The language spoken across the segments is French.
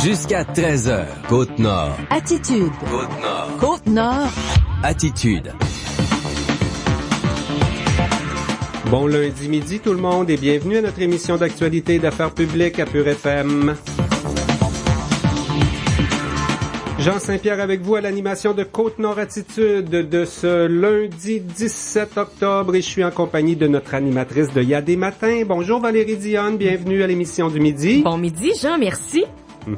Jusqu'à 13h, Côte-Nord. Attitude. Côte-Nord. Côte-Nord. Attitude. Bon lundi midi tout le monde et bienvenue à notre émission d'actualité d'affaires publiques à Pure FM. Jean Saint-Pierre avec vous à l'animation de Côte-Nord Attitude de ce lundi 17 octobre et je suis en compagnie de notre animatrice de Il y a des matins. Bonjour Valérie Dionne, bienvenue à l'émission du midi. Bon midi Jean, merci.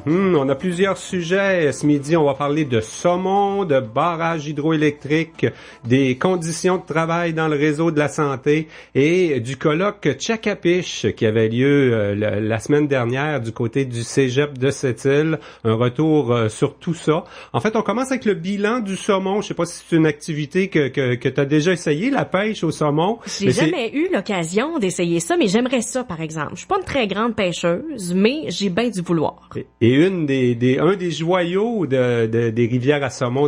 On a plusieurs sujets. Ce midi, on va parler de saumon, de barrages hydroélectriques, des conditions de travail dans le réseau de la santé et du colloque Tchakapish qui avait lieu la semaine dernière du côté du cégep de Sept-Îles. Un retour sur tout ça. En fait, on commence avec le bilan du saumon. Je sais pas si c'est une activité que tu as déjà essayé, la pêche au saumon. J'ai jamais eu l'occasion d'essayer ça, mais j'aimerais ça, par exemple. Je suis pas une très grande pêcheuse, mais j'ai bien du vouloir. Et un des joyaux des rivières à saumon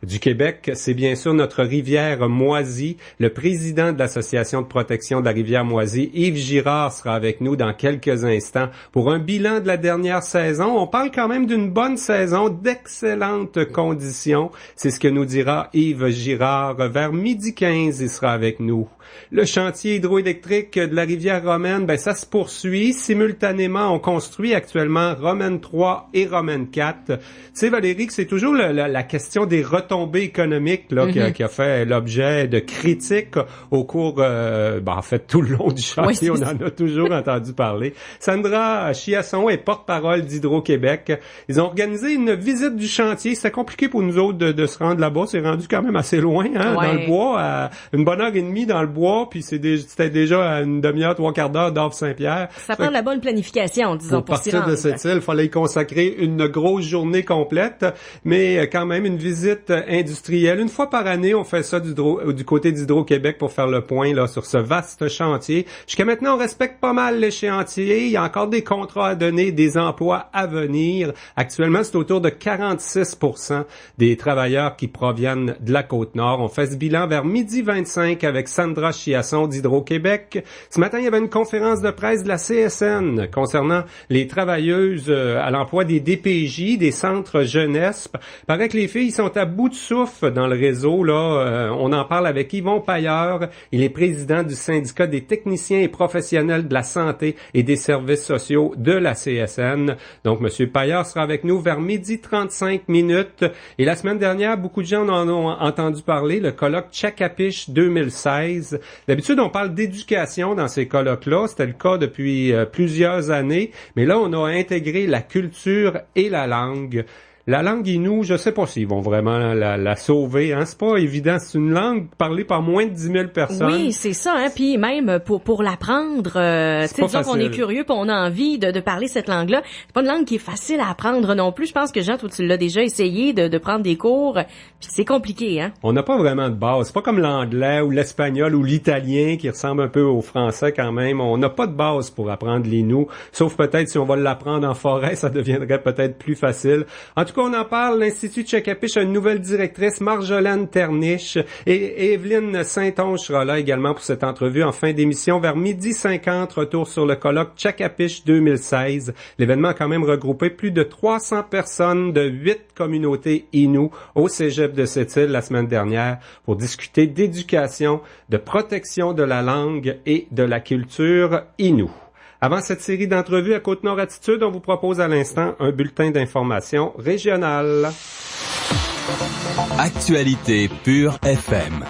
du Québec, c'est bien sûr notre rivière Moisy. Le président de l'Association de protection de la rivière Moisy, Yves Girard, sera avec nous dans quelques instants pour un bilan de la dernière saison. On parle quand même d'une bonne saison, d'excellentes conditions. C'est ce que nous dira Yves Girard. Vers 12h15, il sera avec nous. Le chantier hydroélectrique de la rivière Romaine, ça se poursuit. Simultanément, on construit actuellement Romaine 3 et Romaine 4. Tu sais, Valérie, que c'est toujours la question des retombées économiques là, qui a fait l'objet de critiques au cours, en fait, tout le long du chantier. Oui, on en a toujours entendu parler. Sandra Chiasson est porte-parole d'Hydro-Québec. Ils ont organisé une visite du chantier. C'était compliqué pour nous autres de se rendre là-bas. C'est rendu quand même assez loin, dans le bois, à une bonne heure et demie dans le bois, puis c'était déjà à une demi-heure, 3/4 d'heure d'Orve-Saint-Pierre. Ça prend de la bonne planification, disons, pour s'y rendre. Partir de cette île, il fallait y consacrer une grosse journée complète, mais quand même une visite industrielle. Une fois par année, on fait ça du côté d'Hydro-Québec pour faire le point là sur ce vaste chantier. Jusqu'à maintenant, on respecte pas mal l'échéancier. Il y a encore des contrats à donner, des emplois à venir. Actuellement, c'est autour de 46% des travailleurs qui proviennent de la Côte-Nord. On fait ce bilan vers 12h25 avec Sandra Chiasson d'Hydro-Québec. Ce matin, il y avait une conférence de presse de la CSN concernant les travailleuses à l'emploi des DPJ, des centres jeunesse. Paraît que les filles sont à bout de souffle dans le réseau. Là, on en parle avec Yvon Pailleur. Il est président du syndicat des techniciens et professionnels de la santé et des services sociaux de la CSN. Donc, M. Pailleur sera avec nous vers 12h35. Et la semaine dernière, beaucoup de gens en ont entendu parler, le colloque Tchakapish 2016. D'habitude, on parle d'éducation dans ces colloques-là. C'était le cas depuis plusieurs années. Mais là, on a intégré la culture et la langue. La langue Innu, je sais pas s'ils vont vraiment la sauver, hein. C'est pas évident. C'est une langue parlée par moins de 10 000 personnes. Oui, c'est ça, hein. Puis même pour l'apprendre, tu sais, disons qu'on est curieux puis on a envie de parler cette langue-là. C'est pas une langue qui est facile à apprendre non plus. Je pense que Jean, toi, tu l'as déjà essayé de prendre des cours. Puis c'est compliqué, hein. On n'a pas vraiment de base. C'est pas comme l'anglais ou l'espagnol ou l'italien qui ressemble un peu au français quand même. On n'a pas de base pour apprendre l'Innu. Sauf peut-être si on va l'apprendre en forêt, ça deviendrait peut-être plus facile. En tout cas, on en parle. L'Institut Tchakapish a une nouvelle directrice, Marjolaine Terniche, et Evelyne Saint-Onge sera là également pour cette entrevue en fin d'émission vers 12h50. Retour sur le colloque Tchakapish 2016. L'événement a quand même regroupé plus de 300 personnes de 8 communautés Innu au cégep de Sept-Îles la semaine dernière pour discuter d'éducation, de protection de la langue et de la culture Innu. Avant cette série d'entrevues à Côte-Nord Attitude, on vous propose à l'instant un bulletin d'information régionale. Actualité Pure FM.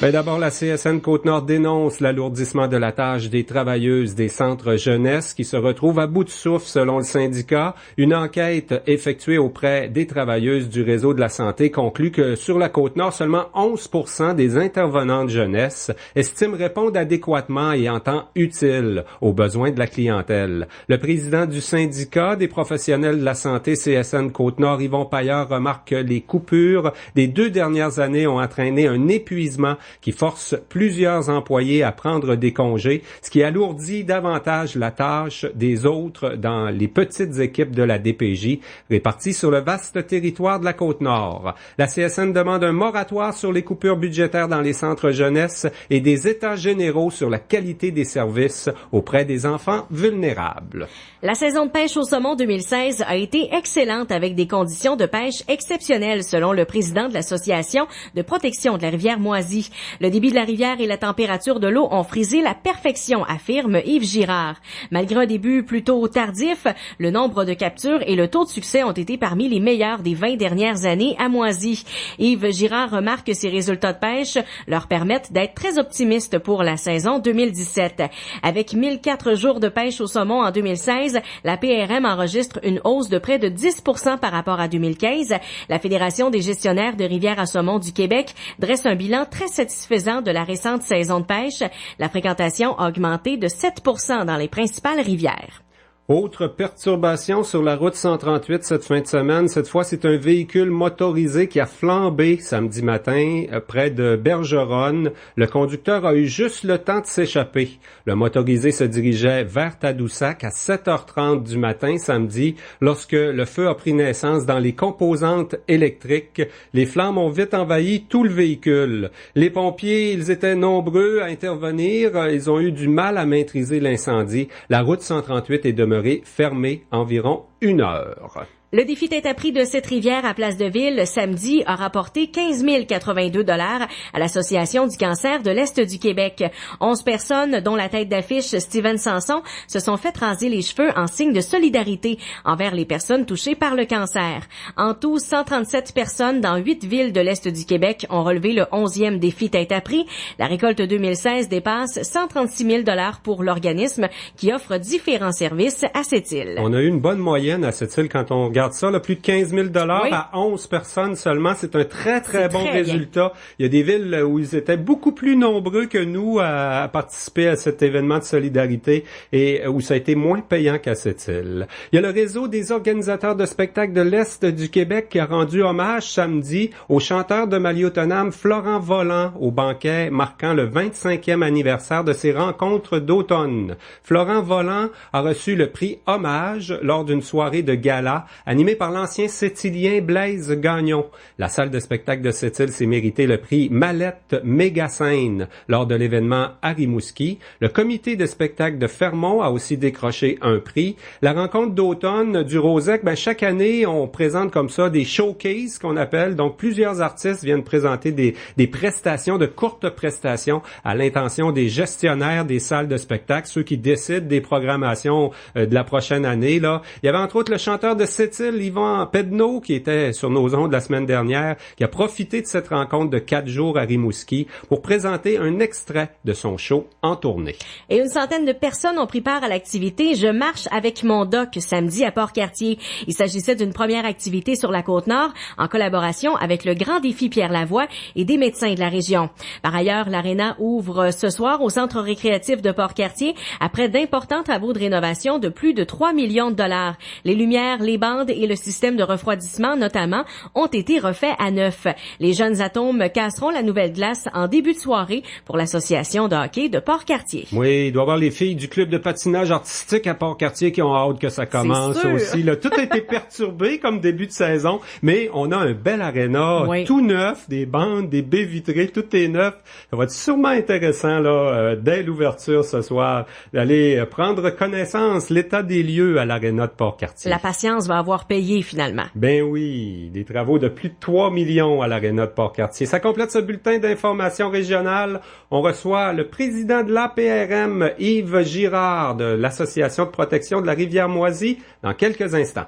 D'abord, la CSN Côte-Nord dénonce l'alourdissement de la tâche des travailleuses des centres jeunesse qui se retrouvent à bout de souffle selon le syndicat. Une enquête effectuée auprès des travailleuses du réseau de la santé conclut que sur la Côte-Nord, seulement 11% des intervenantes jeunesse estiment répondre adéquatement et en temps utile aux besoins de la clientèle. Le président du syndicat des professionnels de la santé CSN Côte-Nord, Yvon Pailleur, remarque que les coupures des 2 dernières années ont entraîné un épuisement qui force plusieurs employés à prendre des congés, ce qui alourdit davantage la tâche des autres dans les petites équipes de la DPJ réparties sur le vaste territoire de la Côte-Nord. La CSN demande un moratoire sur les coupures budgétaires dans les centres jeunesse et des états généraux sur la qualité des services auprès des enfants vulnérables. La saison de pêche au saumon 2016 a été excellente avec des conditions de pêche exceptionnelles selon le président de l'Association de protection de la rivière Moisy. Le débit de la rivière et la température de l'eau ont frisé la perfection, affirme Yves Girard. Malgré un début plutôt tardif, le nombre de captures et le taux de succès ont été parmi les meilleurs des 20 dernières années à Moisy. Yves Girard remarque que ces résultats de pêche leur permettent d'être très optimistes pour la saison 2017. Avec 1004 jours de pêche au saumon en 2016, la PRM enregistre une hausse de près de 10% par rapport à 2015. La Fédération des gestionnaires de rivières à saumon du Québec dresse un bilan très satisfaisant de la récente saison de pêche. La fréquentation a augmenté de 7% dans les principales rivières. Autre perturbation sur la route 138 cette fin de semaine. Cette fois, c'est un véhicule motorisé qui a flambé samedi matin près de Bergeronne. Le conducteur a eu juste le temps de s'échapper. Le motorisé se dirigeait vers Tadoussac à 7h30 du matin samedi lorsque le feu a pris naissance dans les composantes électriques. Les flammes ont vite envahi tout le véhicule. Les pompiers, ils étaient nombreux à intervenir. Ils ont eu du mal à maîtriser l'incendie. La route 138 est demeurée fermée environ 1 heure. Le défi tête à prix de cette rivière à Place de Ville, samedi, a rapporté 15 082 $ à l'Association du cancer de l'Est du Québec. 11 personnes, dont la tête d'affiche Steven Sanson, se sont fait raser les cheveux en signe de solidarité envers les personnes touchées par le cancer. En tout, 137 personnes dans 8 villes de l'Est du Québec ont relevé le 11e défi tête à prix. La récolte 2016 dépasse 136 000 $ pour l'organisme qui offre différents services à cette île. On a eu une bonne moyenne à cette île quand on regarde ça, là, plus de 15 000 $ oui. à 11 personnes seulement. C'est un très, très bon résultat. Il y a des villes où ils étaient beaucoup plus nombreux que nous à participer à cet événement de solidarité et où ça a été moins payant qu'à cette île. Il y a le réseau des organisateurs de spectacles de l'Est du Québec qui a rendu hommage samedi au chanteur de Mali Autonome Florent Volant au banquet marquant le 25e anniversaire de ses rencontres d'automne. Florent Volant a reçu le prix Hommage lors d'une soirée de gala animé par l'ancien Sept-Îlien Blaise Gagnon. La salle de spectacle de Sept-Îles s'est mérité le prix Mallette Mégascène lors de l'événement à Rimouski. Le comité de spectacle de Fermont a aussi décroché un prix. La rencontre d'automne du Rosec, chaque année, on présente comme ça des showcases qu'on appelle. Donc, plusieurs artistes viennent présenter des prestations, de courtes prestations à l'intention des gestionnaires des salles de spectacle, ceux qui décident des programmations de la prochaine année, là. Il y avait entre autres le chanteur de Sept-Îles, Yvan Pedneau, qui était sur nos ondes la semaine dernière, qui a profité de cette rencontre de 4 jours à Rimouski pour présenter un extrait de son show en tournée. Et une centaine de personnes ont pris part à l'activité « Je marche avec mon doc » samedi à Port-Cartier. Il s'agissait d'une première activité sur la Côte-Nord en collaboration avec le Grand Défi Pierre Lavoie et des médecins de la région. Par ailleurs, l'Arena ouvre ce soir au centre récréatif de Port-Cartier après d'importants travaux de rénovation de plus de 3 millions de $. Les lumières, les bandes et le système de refroidissement, notamment, ont été refaits à neuf. Les jeunes atomes casseront la nouvelle glace en début de soirée pour l'association de hockey de Port-Cartier. Oui, il doit y avoir les filles du club de patinage artistique à Port-Cartier qui ont hâte que ça commence aussi. Là, tout a été perturbé comme début de saison, mais on a un bel aréna, tout neuf, des bandes, des baies vitrées, tout est neuf. Ça va être sûrement intéressant là, dès l'ouverture ce soir, d'aller prendre connaissance, l'état des lieux à l'aréna de Port-Cartier. La patience va avoir payé finalement. Ben oui, des travaux de plus de 3 millions à l'aréna de Port-Cartier. Ça complète ce bulletin d'information régionale. On reçoit le président de l'APRM, Yves Girard, de l'Association de protection de la rivière Moisy, dans quelques instants.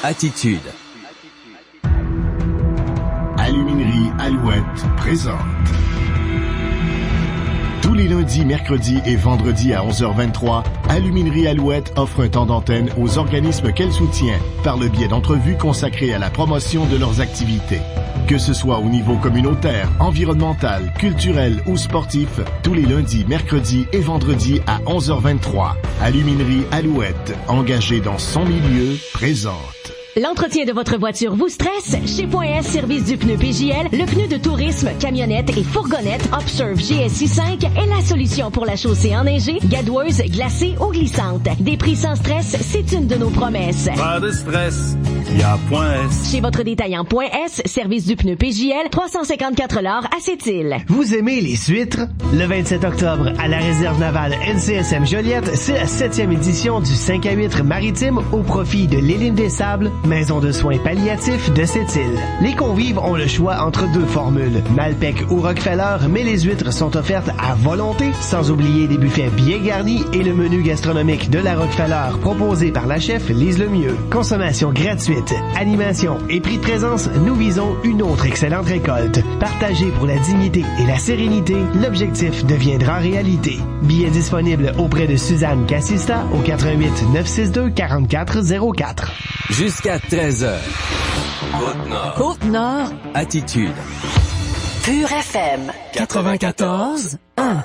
Attitude. Aluminerie Alouette présente. Tous les lundis, mercredis et vendredis à 11h23, Aluminerie Alouette offre un temps d'antenne aux organismes qu'elle soutient par le biais d'entrevues consacrées à la promotion de leurs activités. Que ce soit au niveau communautaire, environnemental, culturel ou sportif, tous les lundis, mercredis et vendredis à 11h23, Aluminerie Alouette, engagée dans son milieu, présente. L'entretien de votre voiture vous stresse? Chez .S Service du pneu PJL, le pneu de tourisme, camionnette et fourgonnette Observe GSI 5 est la solution pour la chaussée enneigée, gadoueuse, glacée ou glissante. Des prix sans stress, c'est une de nos promesses. Pas de stress, il y a .S. Chez votre détaillant .S, Service du pneu PJL, 354 $ à Sept-Îles. Vous aimez les huîtres? Le 27 octobre, à la réserve navale NCSM Joliette, c'est la 7e édition du 5 à 8 maritime au profit de l'Île des Sables, maison de soins palliatifs de Sept-Îles. Les convives ont le choix entre deux formules, Malpec ou Rockefeller, mais les huîtres sont offertes à volonté, sans oublier des buffets bien garnis et le menu gastronomique de la Rockefeller proposé par la chef Lise Lemieux. Consommation gratuite, animation et prix de présence, nous visons une autre excellente récolte. Partagée pour la dignité et la sérénité, l'objectif deviendra réalité. Billets disponibles auprès de Suzanne Cassista au 88 962 4404. Jusqu'à 13h. Côte-Nord. Côte-Nord. Attitude. Pure FM. 94.1.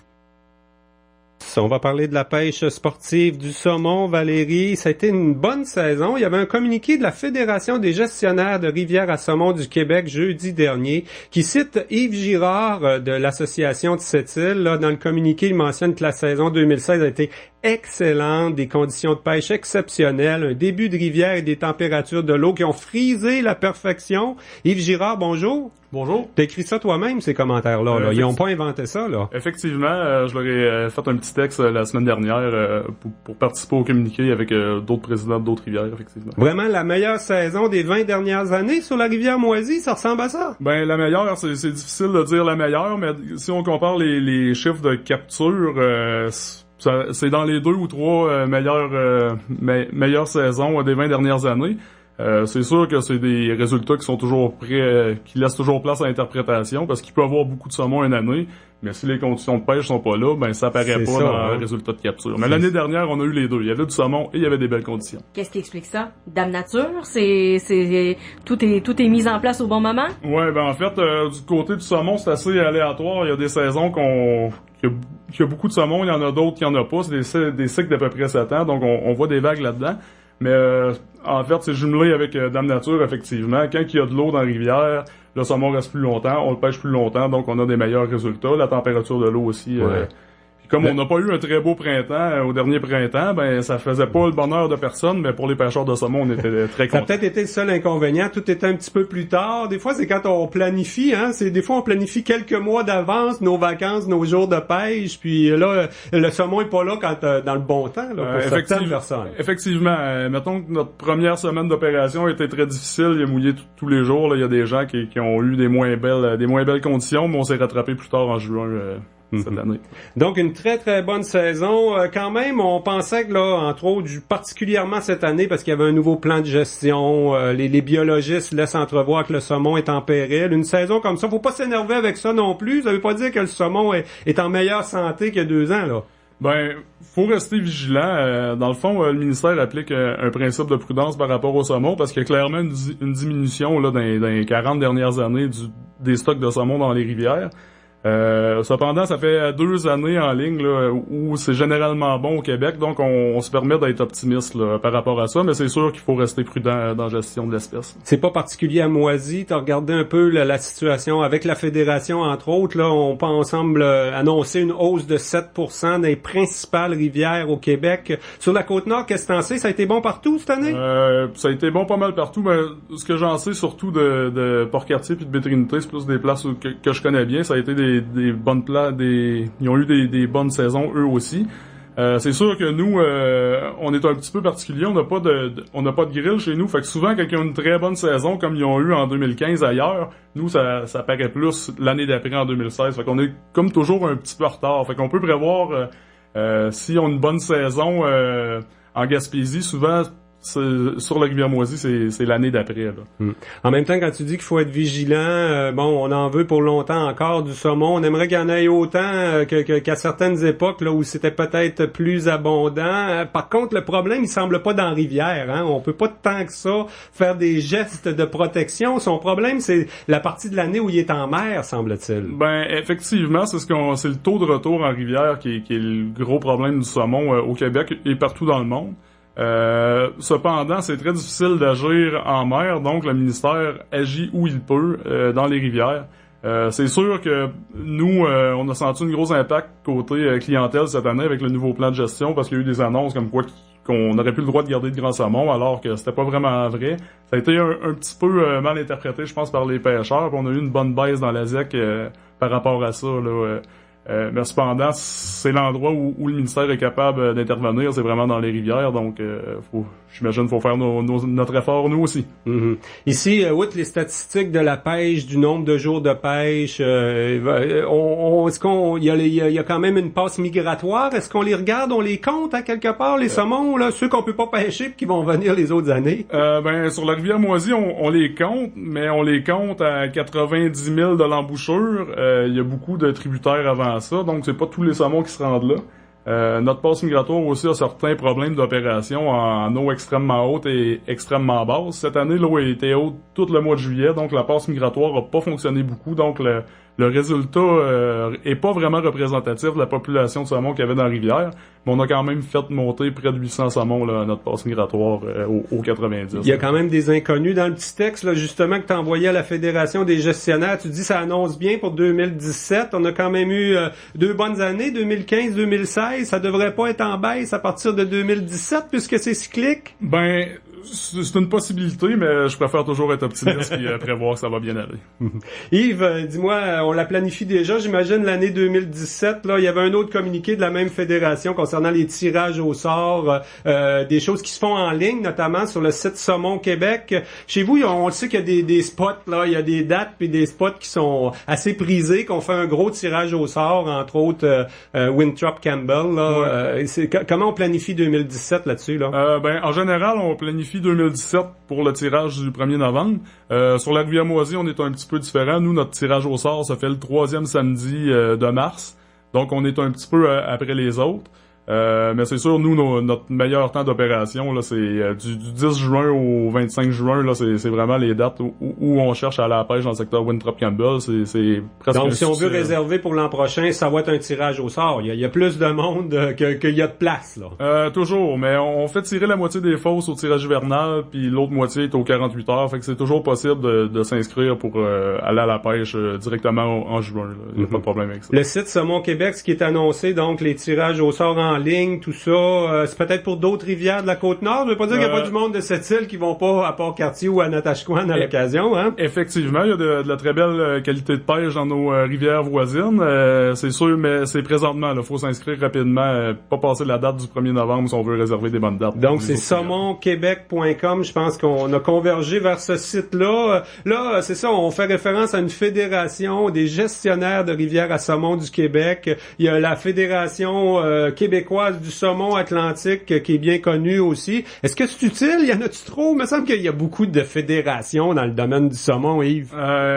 On va parler de la pêche sportive du saumon, Valérie. Ça a été une bonne saison. Il y avait un communiqué de la Fédération des gestionnaires de rivières à saumon du Québec jeudi dernier qui cite Yves Girard de l'Association de Sept-Îles. Là, dans le communiqué, il mentionne que la saison 2016 a été excellente, des conditions de pêche exceptionnelles, un début de rivière et des températures de l'eau qui ont frisé la perfection. Yves Girard, bonjour. Bonjour. T'as écrit ça toi-même, ces commentaires-là. Là. Ils n'ont pas inventé ça, là. Effectivement, je leur ai fait un petit texte la semaine dernière pour participer au communiqué avec d'autres présidents d'autres rivières, effectivement. Vraiment, la meilleure saison des 20 dernières années sur la rivière Moisie, ça ressemble à ça? Ben, la meilleure, c'est difficile de dire la meilleure, mais si on compare les chiffres de capture, c'est dans les 2 ou 3 meilleures saisons des 20 dernières années. C'est sûr que c'est des résultats qui sont toujours prêts, qui laissent toujours place à l'interprétation, parce qu'il peut y avoir beaucoup de saumon une année, mais si les conditions de pêche sont pas là, ben ça apparaît pas dans le résultat de capture. Mais l'année dernière, on a eu les deux. Il y avait du saumon et il y avait des belles conditions. Qu'est-ce qui explique ça? Dame Nature? Tout est mis en place au bon moment? Ouais, ben en fait, du côté du saumon, c'est assez aléatoire. Il y a des saisons qu'il y a beaucoup de saumon, il y en a d'autres qui en a pas. C'est des cycles d'à peu près 7 ans, donc on voit des vagues là-dedans. Mais en fait, c'est jumelé avec Dame Nature, effectivement. Quand il y a de l'eau dans la rivière, le saumon reste plus longtemps, on le pêche plus longtemps, donc on a des meilleurs résultats. La température de l'eau aussi. Ouais. Comme on n'a pas eu un très beau printemps au dernier printemps, ben ça faisait pas le bonheur de personne, mais pour les pêcheurs de saumon, on était très contents. Ça a peut-être été le seul inconvénient. Tout était un petit peu plus tard. Des fois, c'est quand on planifie, des fois on planifie quelques mois d'avance nos vacances, nos jours de pêche, puis là, le saumon est pas là quand dans le bon temps, là, pour certaines personnes. Effectivement. Mettons que notre première semaine d'opération était très difficile. Il a mouillé tous les jours, là. Il y a des gens qui ont eu des moins belles conditions, mais on s'est rattrapé plus tard en juin. Cette année. Donc, une très, très bonne saison. Quand même, on pensait que, là, entre autres, particulièrement cette année, parce qu'il y avait un nouveau plan de gestion, les biologistes laissent entrevoir que le saumon est en péril. Une saison comme ça, faut pas s'énerver avec ça non plus. Ça veut pas dire que le saumon est en meilleure santé qu'il y a 2 ans, là. Ben, faut rester vigilant. Dans le fond, le ministère applique un principe de prudence par rapport au saumon, parce qu'il y a clairement une diminution là dans les 40 dernières années des stocks de saumon dans les rivières. Cependant, ça fait 2 années en ligne là, où c'est généralement bon au Québec, donc on se permet d'être optimiste là, par rapport à ça, mais c'est sûr qu'il faut rester prudent dans la gestion de l'espèce. C'est pas particulier à Moisie. T'as regardé un peu la situation avec la Fédération, entre autres. Là, on semble annoncer une hausse de 7% des principales rivières au Québec. Sur la Côte-Nord, qu'est-ce que t'en sais? Ça a été bon partout cette année? Ça a été bon pas mal partout, mais ce que j'en sais surtout de Port-Cartier puis de Bétrinité, c'est plus des places que je connais bien. Ça a été des bonnes places, ils ont eu des bonnes saisons eux aussi. C'est sûr que nous, on est un petit peu particulier, on n'a pas de grill chez nous, fait que souvent quand ils ont une très bonne saison comme ils ont eu en 2015 ailleurs, nous ça paraît plus l'année d'après en 2016, fait qu'on est comme toujours un petit peu en retard, fait qu'on peut prévoir si on a une bonne saison en Gaspésie, souvent sur la rivière Moisie, c'est l'année d'après. Là. En même temps, quand tu dis qu'il faut être vigilant, on en veut pour longtemps encore du saumon. On aimerait qu'il y en ait autant qu'à certaines époques là où c'était peut-être plus abondant. Par contre, le problème, il semble pas dans la rivière. On peut pas tant que ça faire des gestes de protection. Son problème, c'est la partie de l'année où il est en mer, semble-t-il. Ben, effectivement, c'est c'est le taux de retour en rivière qui est le gros problème du saumon au Québec et partout dans le monde. Cependant, c'est très difficile d'agir en mer, donc le ministère agit où il peut dans les rivières. C'est sûr que nous, on a senti un gros impact côté clientèle cette année avec le nouveau plan de gestion parce qu'il y a eu des annonces comme quoi qu'on n'aurait plus le droit de garder de grands saumons alors que c'était pas vraiment vrai. Ça a été un petit peu mal interprété, je pense, par les pêcheurs. Puis on a eu une bonne baisse dans la ZEC par rapport à ça, là. Mais cependant, c'est l'endroit où le ministère est capable d'intervenir, c'est vraiment dans les rivières, donc j'imagine faut faire notre effort nous aussi. Mm-hmm. Ici, outre les statistiques de la pêche, du nombre de jours de pêche, est-ce qu'il y a quand même une passe migratoire? Est-ce qu'on les regarde, on les compte à quelque part, les saumons, là, ceux qu'on peut pas pêcher puis qui vont venir les autres années? Sur la rivière Moisy, on les compte, mais on les compte à 90 000 de l'embouchure. Il y a beaucoup de tributaires avant ça, donc c'est pas tous les saumons qui se rendent là. Notre passe migratoire aussi a certains problèmes d'opération en eau extrêmement haute et extrêmement basse. Cette année, l'eau était haute tout le mois de juillet, donc la passe migratoire a pas fonctionné beaucoup, donc le résultat est pas vraiment représentatif de la population de saumon qu'il y avait dans la rivière, mais on a quand même fait monter près de 800 saumons là, à notre passe migratoire au 90. Il y a quand même des inconnus dans le petit texte là, justement que tu as envoyé à la Fédération des gestionnaires. Tu dis ça annonce bien pour 2017. On a quand même eu 2 bonnes années, 2015-2016. Ça devrait pas être en baisse à partir de 2017 puisque c'est cyclique? C'est une possibilité, mais je préfère toujours être optimiste et prévoir que ça va bien aller. Yves, dis-moi, on la planifie déjà, j'imagine, l'année 2017. Là, il y avait un autre communiqué de la même fédération concernant les tirages au sort, des choses qui se font en ligne, notamment sur le site Saumon Québec. Chez vous, on le sait qu'il y a des spots, là, il y a des dates puis des spots qui sont assez prisés, qu'on fait un gros tirage au sort, entre autres Winthrop Campbell. Là, comment on planifie 2017 là-dessus? Là? En général, on planifie 2017 pour le tirage du 1er novembre. Sur la rivière Moisy, on est un petit peu différent. Nous, notre tirage au sort se fait le 3e samedi de mars. Donc, on est un petit peu après les autres. Mais c'est sûr, nous, notre meilleur temps d'opération, là, c'est du 10 juin au 25 juin, là, c'est vraiment les dates où on cherche à la pêche dans le secteur Winthrop Campbell. C'est presque. Donc, si on veut réserver pour l'an prochain, ça va être un tirage au sort. Il y a plus de monde qu'il y a de place, là. Toujours, mais on fait tirer la moitié des fosses au tirage hivernal, puis l'autre moitié est aux 48 heures. Fait que c'est toujours possible de s'inscrire pour aller à la pêche directement en juin. Il n'y a pas de problème avec ça. Le site Saumon Québec, ce qui est annoncé, donc les tirages au sort en ligne, tout ça, c'est peut-être pour d'autres rivières de la Côte-Nord. Je veux pas dire qu'il n'y a pas du monde de cette île qui vont pas à Port-Cartier ou à Natashquan à l'occasion, hein? Effectivement, il y a de la très belle qualité de pêche dans nos rivières voisines. C'est sûr, mais c'est présentement, là. Faut s'inscrire rapidement, pas passer la date du 1er novembre si on veut réserver des bonnes dates. Donc, c'est saumonquebec.com. Je pense qu'on a convergé vers ce site-là. Là, c'est ça, on fait référence à une fédération des gestionnaires de rivières à saumon du Québec. Il y a la Fédération québécoise du saumon atlantique qui est bien connu aussi. Est-ce que c'est utile? Il y en a-tu trop? Il me semble qu'il y a beaucoup de fédérations dans le domaine du saumon, Yves.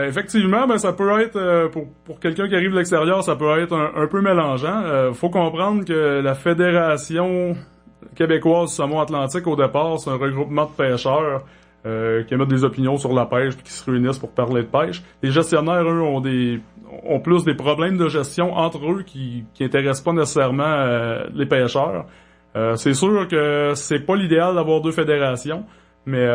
Effectivement, ça peut être, pour quelqu'un qui arrive de l'extérieur, ça peut être un peu mélangeant. Faut comprendre que la Fédération québécoise du saumon atlantique, au départ, c'est un regroupement de pêcheurs qui émettent des opinions sur la pêche puis qui se réunissent pour parler de pêche. Les gestionnaires, eux, ont plus des problèmes de gestion entre eux qui intéressent pas nécessairement les pêcheurs. C'est sûr que c'est pas l'idéal d'avoir 2 fédérations, mais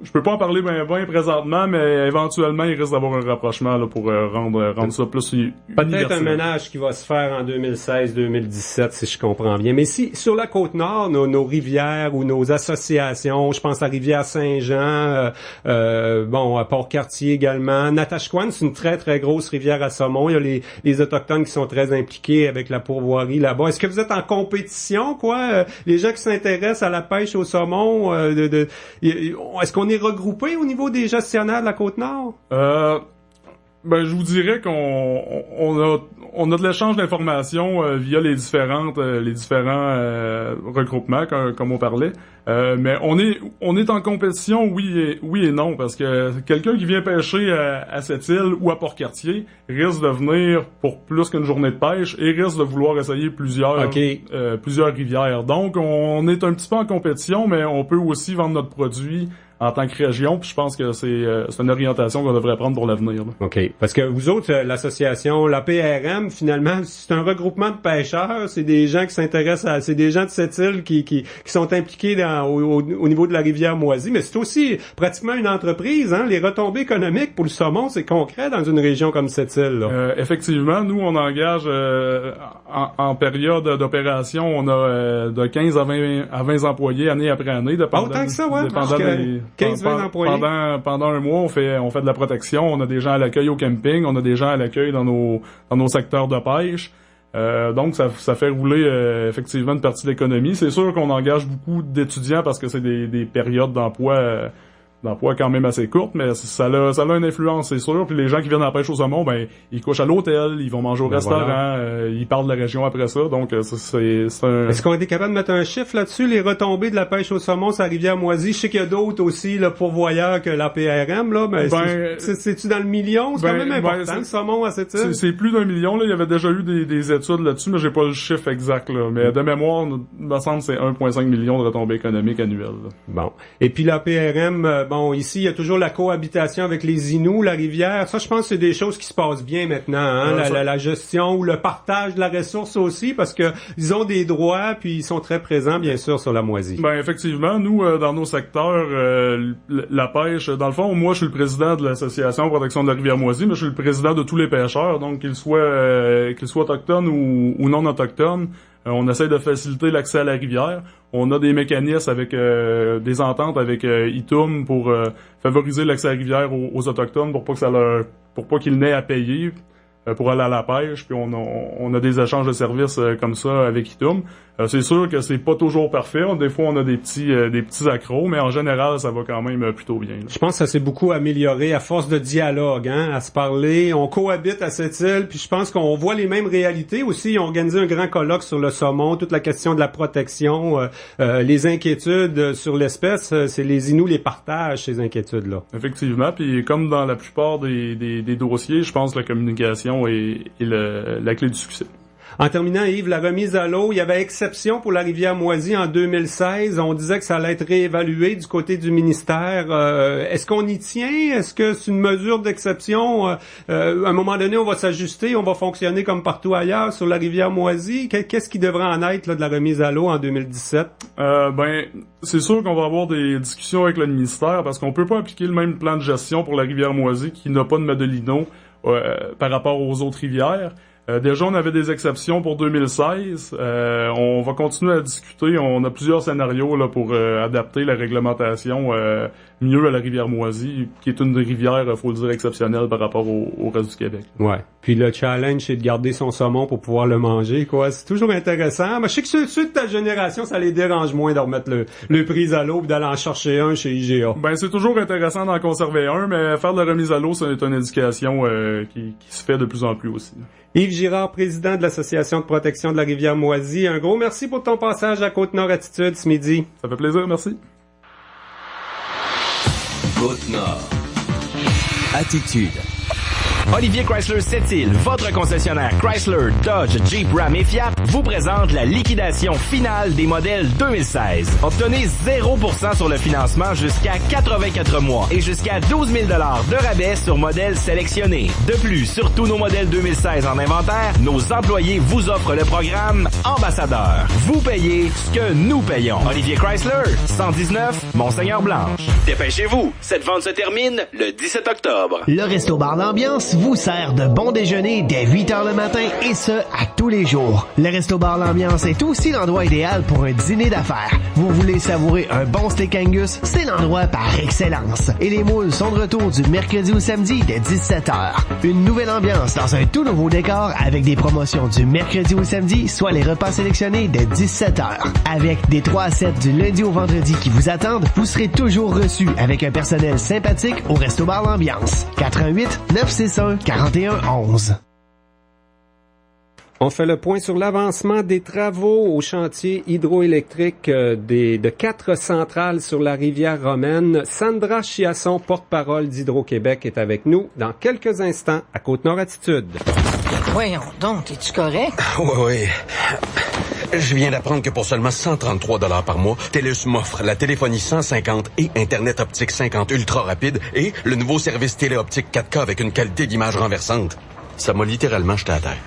je peux pas en parler bien présentement, mais éventuellement, il risque d'avoir un rapprochement là, pour rendre ça plus universel. Peut-être un ménage qui va se faire en 2016-2017, si je comprends bien. Mais si, sur la Côte-Nord, nos rivières ou nos associations, je pense à Rivière-Saint-Jean, à Port-Cartier également, Natashquan, c'est une très, très grosse rivière à saumon. Il y a les Autochtones qui sont très impliqués avec la pourvoirie là-bas. Est-ce que vous êtes en compétition, quoi? Les gens qui s'intéressent à la pêche au saumon, est-ce qu'on est regroupé au niveau des gestionnaires de la Côte-Nord? Je vous dirais qu'on a de l'échange d'informations via les différents regroupements, comme on parlait. Mais on est en compétition, oui et non, parce que quelqu'un qui vient pêcher à cette île ou à Port-Cartier risque de venir pour plus qu'une journée de pêche et risque de vouloir essayer plusieurs rivières. Donc, on est un petit peu en compétition, mais on peut aussi vendre notre produit en tant que région, puis je pense que c'est une orientation qu'on devrait prendre pour l'avenir. Là. OK. Parce que vous autres, l'association, la PRM, finalement, c'est un regroupement de pêcheurs, c'est des gens qui s'intéressent c'est des gens de cette île qui sont impliqués au niveau de la rivière Moisy, mais c'est aussi pratiquement une entreprise, hein. Les retombées économiques pour le saumon, c'est concret dans une région comme cette île, là. Effectivement, nous, on engage en période d'opération, on a de 15 à 20 employés année après année. Autant que ça, ouais. 15-20 employés. Pendant un mois, on fait de la protection. On a des gens à l'accueil au camping, on a des gens à l'accueil dans nos secteurs de pêche. Donc ça fait rouler effectivement une partie de l'économie. C'est sûr qu'on engage beaucoup d'étudiants parce que c'est des périodes d'emploi quand même assez courtes, mais ça a une influence, c'est sûr. Puis les gens qui viennent à la pêche au saumon, ben ils couchent à l'hôtel, ils vont manger au restaurant, voilà. Ils parlent de la région après ça. Donc c'est un... Est-ce qu'on est capable de mettre un chiffre là-dessus, les retombées de la pêche au saumon sur la rivière Moisy? Je sais qu'il y a d'autres aussi là, pourvoyeurs que la PRM, là, mais c'est-tu dans le million? C'est quand même important, le saumon à cette île? C'est plus d'1 million, là. Il y avait déjà eu des études là-dessus, mais j'ai pas le chiffre exact, là. Mais de mémoire, il me semble que c'est 1,5 million de retombées économiques annuelles. Là. Bon. Et puis la PRM, bon, ici, il y a toujours la cohabitation avec les Inuits, la rivière. Ça, je pense que c'est des choses qui se passent bien maintenant, hein? La gestion ou le partage de la ressource aussi, parce que ils ont des droits, puis ils sont très présents, bien sûr, sur la Moisy. Ben, effectivement, nous, dans nos secteurs, la pêche, dans le fond, moi, je suis le président de l'association de protection de la rivière Moisy, mais je suis le président de tous les pêcheurs, donc qu'ils soient autochtones ou non autochtones. On essaie de faciliter l'accès à la rivière. On a des mécanismes avec des ententes avec ITUM pour favoriser l'accès à la rivière aux autochtones pour pas qu'ils n'aient à payer pour aller à la pêche. Puis on a des échanges de services comme ça avec ITUM. C'est sûr que c'est pas toujours parfait. Des fois, on a des petits accros, mais en général, ça va quand même plutôt bien. Là. Je pense que ça s'est beaucoup amélioré à force de dialogue, hein, à se parler. On cohabite à cette île, puis je pense qu'on voit les mêmes réalités aussi. Ils ont organisé un grand colloque sur le saumon, toute la question de la protection, les inquiétudes sur l'espèce. C'est les Inuits les partagent, ces inquiétudes-là. Effectivement, puis comme dans la plupart des dossiers, je pense que la communication est la clé du succès. En terminant, Yves, la remise à l'eau, il y avait exception pour la rivière Moisy en 2016. On disait que ça allait être réévalué du côté du ministère. Est-ce qu'on y tient? Est-ce que c'est une mesure d'exception? À un moment donné, on va s'ajuster, on va fonctionner comme partout ailleurs sur la rivière Moisy. Qu'est-ce qui devrait en être là, de la remise à l'eau en 2017? C'est sûr qu'on va avoir des discussions avec le ministère parce qu'on peut pas appliquer le même plan de gestion pour la rivière Moisy qui n'a pas de Madelino par rapport aux autres rivières. Déjà, on avait des exceptions pour 2016. On va continuer à discuter. On a plusieurs scénarios là pour adapter la réglementation mieux à la rivière Moisy, qui est une rivière, faut le dire, exceptionnelle par rapport au reste du Québec. Ouais. Puis le challenge, c'est de garder son saumon pour pouvoir le manger, quoi. C'est toujours intéressant. Mais je sais que ceux de ta génération, ça les dérange moins de remettre le prise à l'eau et d'aller en chercher un chez IGA. Ben, c'est toujours intéressant d'en conserver un, mais faire de la remise à l'eau, c'est une indication qui se fait de plus en plus aussi. Yves Girard, président de l'Association de protection de la rivière Moisy. Un gros merci pour ton passage à Côte-Nord Attitude ce midi. Ça fait plaisir, merci. Côte-Nord Attitude. Olivier Chrysler Sept-Îles, votre concessionnaire Chrysler, Dodge, Jeep, Ram et Fiat, vous présente la liquidation finale des modèles 2016. Obtenez 0% sur le financement jusqu'à 84 mois et jusqu'à 12 000 de rabais sur modèles sélectionnés. De plus, sur tous nos modèles 2016 en inventaire, nos employés vous offrent le programme Ambassadeur. Vous payez ce que nous payons. Olivier Chrysler, 119, Monseigneur-Blanche. Dépêchez-vous, cette vente se termine le 17 octobre. Le Resto-Bar L'Ambiance vous sert de bon déjeuner dès 8h le matin et ce, à tous les jours. Le Resto-Bar L'Ambiance est aussi l'endroit idéal pour un dîner d'affaires. Vous voulez savourer un bon steak Angus? C'est l'endroit par excellence. Et les moules sont de retour du mercredi au samedi dès 17h. Une nouvelle ambiance dans un tout nouveau décor avec des promotions du mercredi au samedi, soit les repas sélectionnés dès 17h. Avec des 3 à 7 du lundi au vendredi qui vous attendent, vous serez toujours reçus avec un personnel sympathique au Resto-Bar L'Ambiance. 88 961 4111. On fait le point sur l'avancement des travaux au chantier hydroélectrique de 4 centrales sur la rivière Romaine. Sandra Chiasson, porte-parole d'Hydro-Québec, est avec nous dans quelques instants à Côte-Nord Attitude. Voyons donc, es-tu correct? Oui. Je viens d'apprendre que pour seulement 133 $ par mois, TELUS m'offre la téléphonie 150 et Internet optique 50 ultra rapide et le nouveau service téléoptique 4K avec une qualité d'image renversante. Ça m'a littéralement jeté à terre.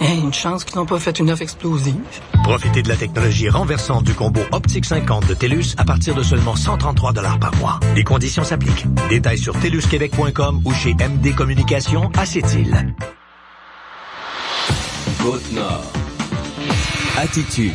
Hey, une chance qu'ils n'ont pas fait une offre explosive. Profitez de la technologie renversante du combo optique 50 de TELUS à partir de seulement 133 $ par mois. Les conditions s'appliquent. Détails sur telusquebec.com ou chez MD Communications à Sept-Îles. Côte-Nord. Attitude.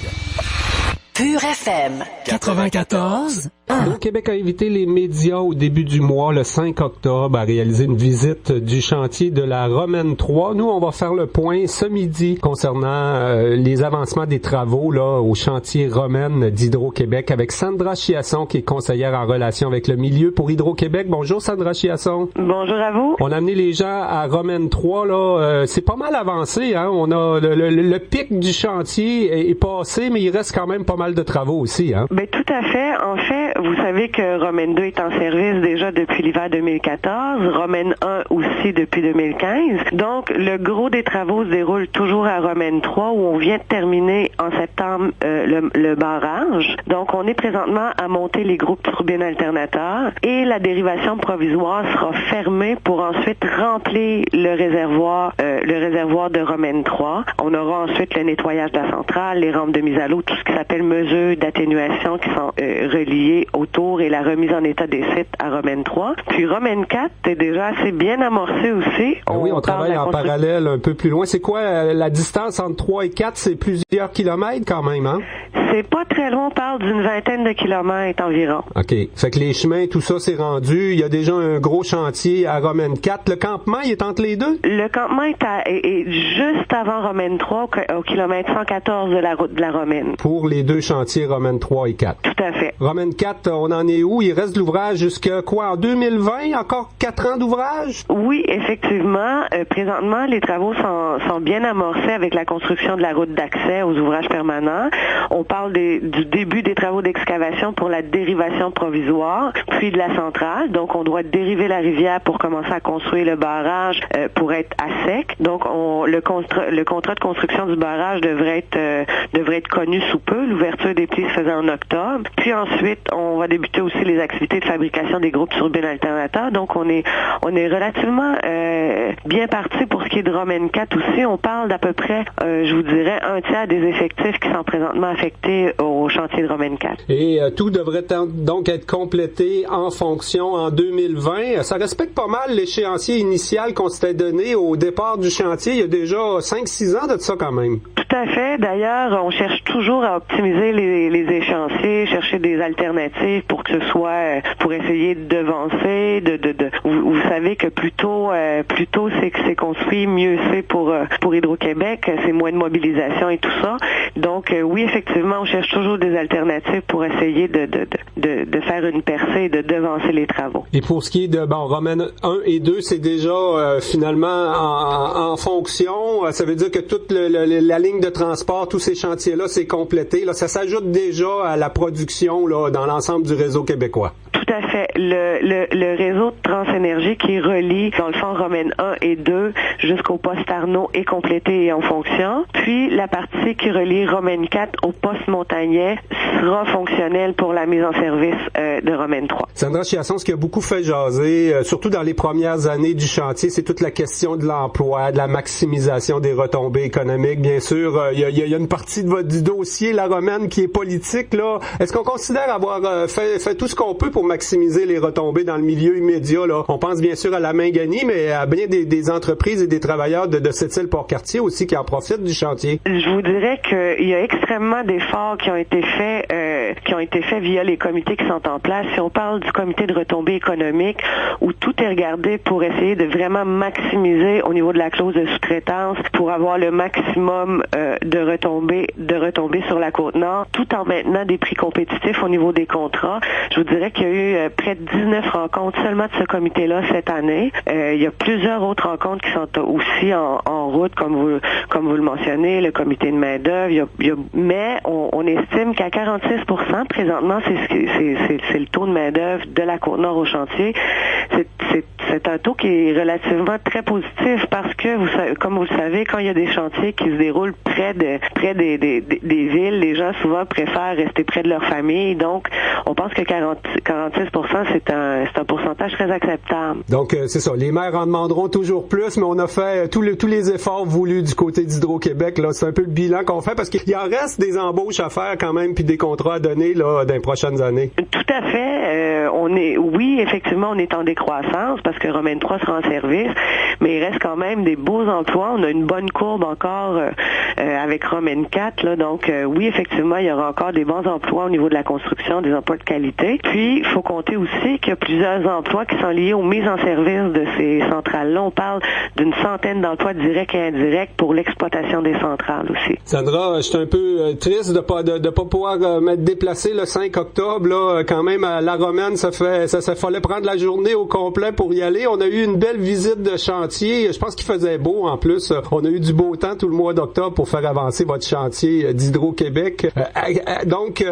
Pure FM 94. Hydro-Québec a invité les médias au début du mois, le 5 octobre, à réaliser une visite du chantier de la Romaine 3. Nous, on va faire le point ce midi concernant les avancements des travaux là au chantier Romaine d'Hydro-Québec avec Sandra Chiasson, qui est conseillère en relation avec le milieu pour Hydro-Québec. Bonjour Sandra Chiasson. Bonjour à vous. On a amené les gens à Romaine 3. Là, c'est pas mal avancé. Hein? On a le pic du chantier est passé, mais il reste quand même pas mal de travaux aussi. Hein? Ben, tout à fait. En fait, vous savez que Romaine 2 est en service déjà depuis l'hiver 2014, Romaine 1 aussi depuis 2015. Donc, le gros des travaux se déroule toujours à Romaine 3 où on vient de terminer en septembre le barrage. Donc, on est présentement à monter les groupes turbines alternateurs et la dérivation provisoire sera fermée pour ensuite remplir le réservoir de Romaine 3. On aura ensuite le nettoyage de la centrale, les rampes de mise à l'eau, tout ce qui s'appelle mesures d'atténuation qui sont reliées autour et la remise en état des sites à Romaine 3. Puis Romaine 4 est déjà assez bien amorcé aussi. Oui, on travaille en parallèle un peu plus loin. C'est quoi la distance entre 3 et 4? C'est plusieurs kilomètres quand même, hein? C'est pas très loin, on parle d'une vingtaine de kilomètres environ. OK. Fait que les chemins, tout ça, c'est rendu. Il y a déjà un gros chantier à Romaine 4. Le campement, il est entre les deux? Le campement est juste avant Romaine 3, au kilomètre 114 de la route de la Romaine. Pour les deux chantiers Romaine 3 et 4. Tout à fait. Romaine 4, on en est où? Il reste de l'ouvrage jusqu'à quoi? En 2020? Encore 4 ans d'ouvrage? Oui, effectivement. Présentement, les travaux sont bien amorcés avec la construction de la route d'accès aux ouvrages permanents. On parle du début des travaux d'excavation pour la dérivation provisoire, puis de la centrale. Donc, on doit dériver la rivière pour commencer à construire le barrage pour être à sec. Donc, le contrat de construction du barrage devrait être connu sous peu. L'ouverture des pieds se faisait en octobre. Puis ensuite, on va débuter aussi les activités de fabrication des groupes turbines alternateurs. Donc, on est relativement bien parti pour ce qui est de Romaine 4 aussi. On parle d'à peu près, je vous dirais, un tiers des effectifs qui sont présentement affectés au chantier de Romaine 4. Et tout devrait donc être complété en fonction en 2020. Ça respecte pas mal l'échéancier initial qu'on s'était donné au départ du chantier. Il y a déjà 5-6 ans de ça quand même. Tout à fait. D'ailleurs, on cherche toujours à optimiser les échéanciers, chercher des alternatives pour que ce soit, pour essayer de devancer, vous savez que plus tôt c'est construit, mieux c'est pour Hydro-Québec, c'est moins de mobilisation et tout ça. Donc, oui, effectivement, on cherche toujours des alternatives pour essayer de faire une percée et de devancer les travaux. Et pour ce qui est de Romaine 1 et 2, c'est déjà finalement en fonction. Ça veut dire que toute la ligne de transport, tous ces chantiers-là, c'est complété. Là, ça s'ajoute déjà à la production là, dans l'ensemble du réseau québécois. Tout à fait. Le réseau de Transénergie qui relie, dans le fond, Romaine 1 et 2 jusqu'au poste Arnaud est complété et en fonction. Puis, la partie qui relie Romaine 4 au poste Montagnet sera fonctionnelle pour la mise en service de Romaine 3. Sandra Chiasson, ce qui a beaucoup fait jaser, surtout dans les premières années du chantier, c'est toute la question de l'emploi, de la maximisation des retombées économiques. Bien sûr, il y a une partie du dossier, la Romaine, qui est politique. Là, est-ce qu'on considère avoir fait tout ce qu'on peut pour maximiser les retombées dans le milieu immédiat? Là? On pense bien sûr à la Mingani, mais à bien des entreprises et des travailleurs de Sept-Îles-Port-Cartier aussi qui en profitent du chantier. Je vous dirais qu'il y a extrêmement d'efforts qui ont été faits via les comités qui sont en place. Si on parle du comité de retombées économiques, où tout est regardé pour essayer de vraiment maximiser au niveau de la clause de sous-traitance pour avoir le maximum de retombées sur la Côte-Nord, tout en maintenant des prix compétitifs au niveau des contrats. Je vous dirais qu'il y a eu près de 19 rencontres seulement de ce comité-là cette année. Il y a plusieurs autres rencontres qui sont aussi en route, comme vous le mentionnez, le comité de main-d'œuvre. Mais on estime qu'à 46%, présentement, c'est le taux de main-d'œuvre de la Côte-Nord au chantier. Ça c'est un taux qui est relativement très positif parce que, comme vous le savez, quand il y a des chantiers qui se déroulent près des villes, les gens souvent préfèrent rester près de leur famille. Donc, on pense que 46%, c'est un pourcentage très acceptable. Donc, c'est ça. Les maires en demanderont toujours plus, mais on a fait tous les efforts voulus du côté d'Hydro-Québec. Là, c'est un peu le bilan qu'on fait parce qu'il en reste des embauches à faire quand même puis des contrats à donner là dans les prochaines années. Tout à fait. Oui, effectivement, on est en décroissance parce que Romaine 3 sera en service, mais il reste quand même des beaux emplois. On a une bonne courbe encore avec Romaine 4. Là, donc, oui, effectivement, il y aura encore des bons emplois au niveau de la construction, des emplois de qualité. Puis, il faut compter aussi qu'il y a plusieurs emplois qui sont liés aux mises en service de ces centrales-là. On parle d'une centaine d'emplois directs et indirects pour l'exploitation des centrales aussi. Sandra, je suis un peu triste de pas pouvoir m'être déplacé le 5 octobre. Là, quand même, à La Romaine, ça fallait prendre la journée au complet pour y aller. On a eu une belle visite de chantier. Je pense qu'il faisait beau en plus. On a eu du beau temps tout le mois d'octobre pour faire avancer votre chantier d'Hydro-Québec. Donc,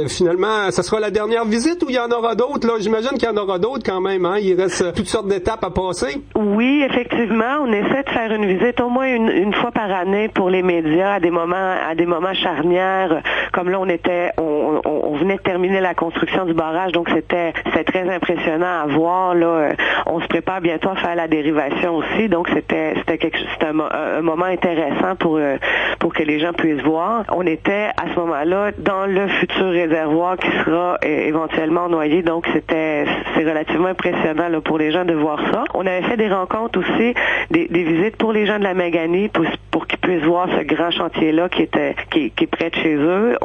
finalement, ça sera la dernière visite ou il y en aura d'autres? Là, j'imagine qu'il y en aura d'autres quand même. Hein? Il reste toutes sortes d'étapes à passer. Oui, effectivement. On essaie de faire une visite au moins une fois par année pour les médias à des moments charnières. Comme là, on venait de terminer la construction du barrage, donc c'était très impressionnant à voir. Là, on se prépare bientôt à faire la dérivation aussi, donc c'était un moment intéressant pour que les gens puissent voir. On était à ce moment-là dans le futur réservoir qui sera éventuellement noyé, donc c'est relativement impressionnant là, pour les gens de voir ça. On avait fait des rencontres aussi, des visites pour les gens de la Méganie pour qu'ils puissent voir ce grand chantier-là qui est près de chez eux.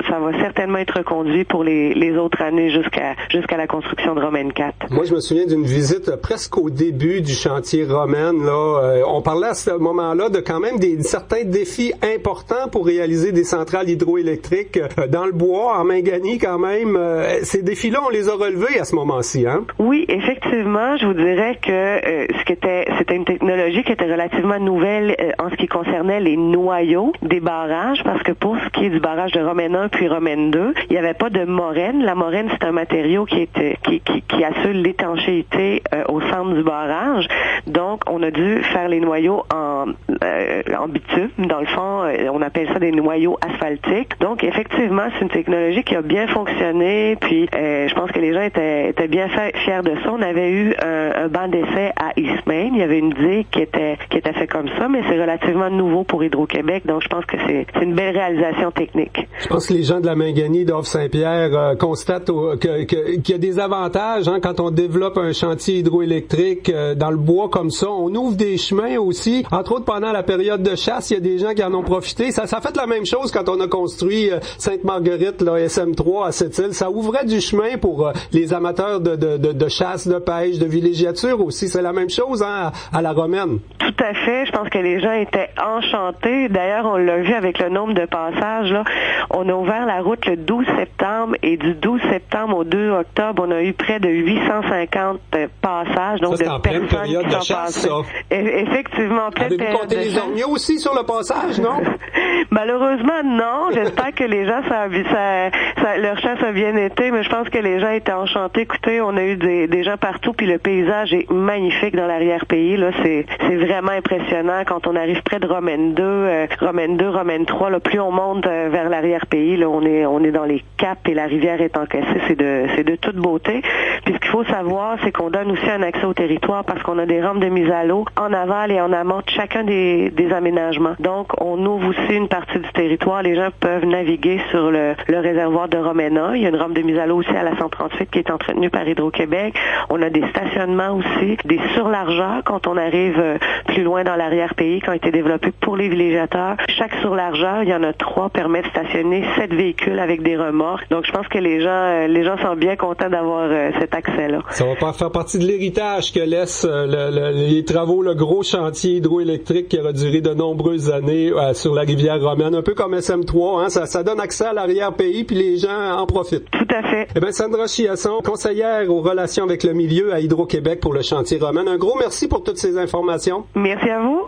Ça va certainement être reconduit pour les autres années jusqu'à la construction de Romaine 4. Moi, je me souviens d'une visite presque au début du chantier Romaine. Là, on parlait à ce moment-là de quand même certains défis importants pour réaliser des centrales hydroélectriques dans le bois, en Mingani quand même. Ces défis-là, on les a relevés à ce moment-ci, hein? Oui, effectivement, je vous dirais que c'était une technologie qui était relativement nouvelle en ce qui concernait les noyaux des barrages, parce que pour ce qui est du barrage de Romaine 1 puis Romaine 2, il n'y avait pas de morène. La morène, c'est un matériau qui assure l'étanchéité au centre du barrage. Donc, on a dû faire les noyaux en bitume. Dans le fond, on appelle ça des noyaux asphaltiques. Donc, effectivement, c'est une technologie qui a bien fonctionné. Puis, je pense que les gens étaient bien fiers de ça. On avait eu un banc d'essai à Eastmain. Il y avait une digue qui était faite comme ça, mais c'est relativement nouveau pour Hydro-Québec. Donc, je pense que c'est une belle réalisation technique. Je pense que les gens de la Mingani d'Orve-Saint-Pierre constatent qu'il y a des avantages quand on développe un chantier hydroélectrique dans le bois comme ça. On ouvre des chemins aussi. Entre autres, pendant la période de chasse, il y a des gens qui en ont profité. Ça a fait la même chose quand on a construit Sainte-Marguerite, là, SM3 à Sept-Îles. Ça ouvrait du chemin pour les amateurs de chasse, de pêche, de villégiature aussi. C'est la même chose à La Romaine. Tout à fait. Je pense que les gens étaient enchantés. D'ailleurs, on l'a vu avec le nombre de passages. Là. On a ouvert la route le 12 septembre et du 12 septembre au 2 octobre, on a eu près de 850 passages. Donc, ça, c'est en pleine période de chasse, ça. Effectivement, en pleine période de chasse. Avez-vous compté les ormeaux aussi sur le passage, non? Malheureusement, non. J'espère que les gens, leur chasse a bien été, mais je pense que les gens étaient enchantés. Écoutez, on a eu des gens partout, puis le paysage est magnifique dans l'arrière-pays. Là, c'est vraiment impressionnant quand on arrive près de Romaine 2, Romaine 3. Là, plus on monte vers l'arrière-pays, là, on est dans les caps et la rivière est encaissée. C'est de toute beauté. Puis ce qu'il faut savoir, c'est qu'on donne aussi un accès au territoire parce qu'on a des rampes de mise à l'eau en aval et en amont de chacun des aménagements. Donc, on ouvre aussi une partie du territoire. Les gens peuvent naviguer sur le réservoir de Romaine 1. Il y a une rampe de mise à l'eau aussi à la 138 qui est entretenue par Hydro-Québec. On a des stationnements aussi, des surlargeurs quand on arrive plus loin dans l'arrière-pays, qui ont été développés pour les villégiateurs. Chaque surlargeur, il y en a 3, permet de stationner 7 véhicules avec des remorques. Donc, je pense que les gens sont bien contents d'avoir cet accès-là. Ça va faire partie de l'héritage que laissent les travaux, le gros chantier hydroélectrique qui aura duré de nombreuses années sur la rivière Romaine, un peu comme SM3, hein, ça donne accès à l'arrière-pays puis les gens en profitent. Tout à fait. Eh bien, Sandra Chiasson, conseillère aux relations avec le milieu à Hydro-Québec pour le chantier Romaine, un gros merci pour toutes ces informations. Merci à vous.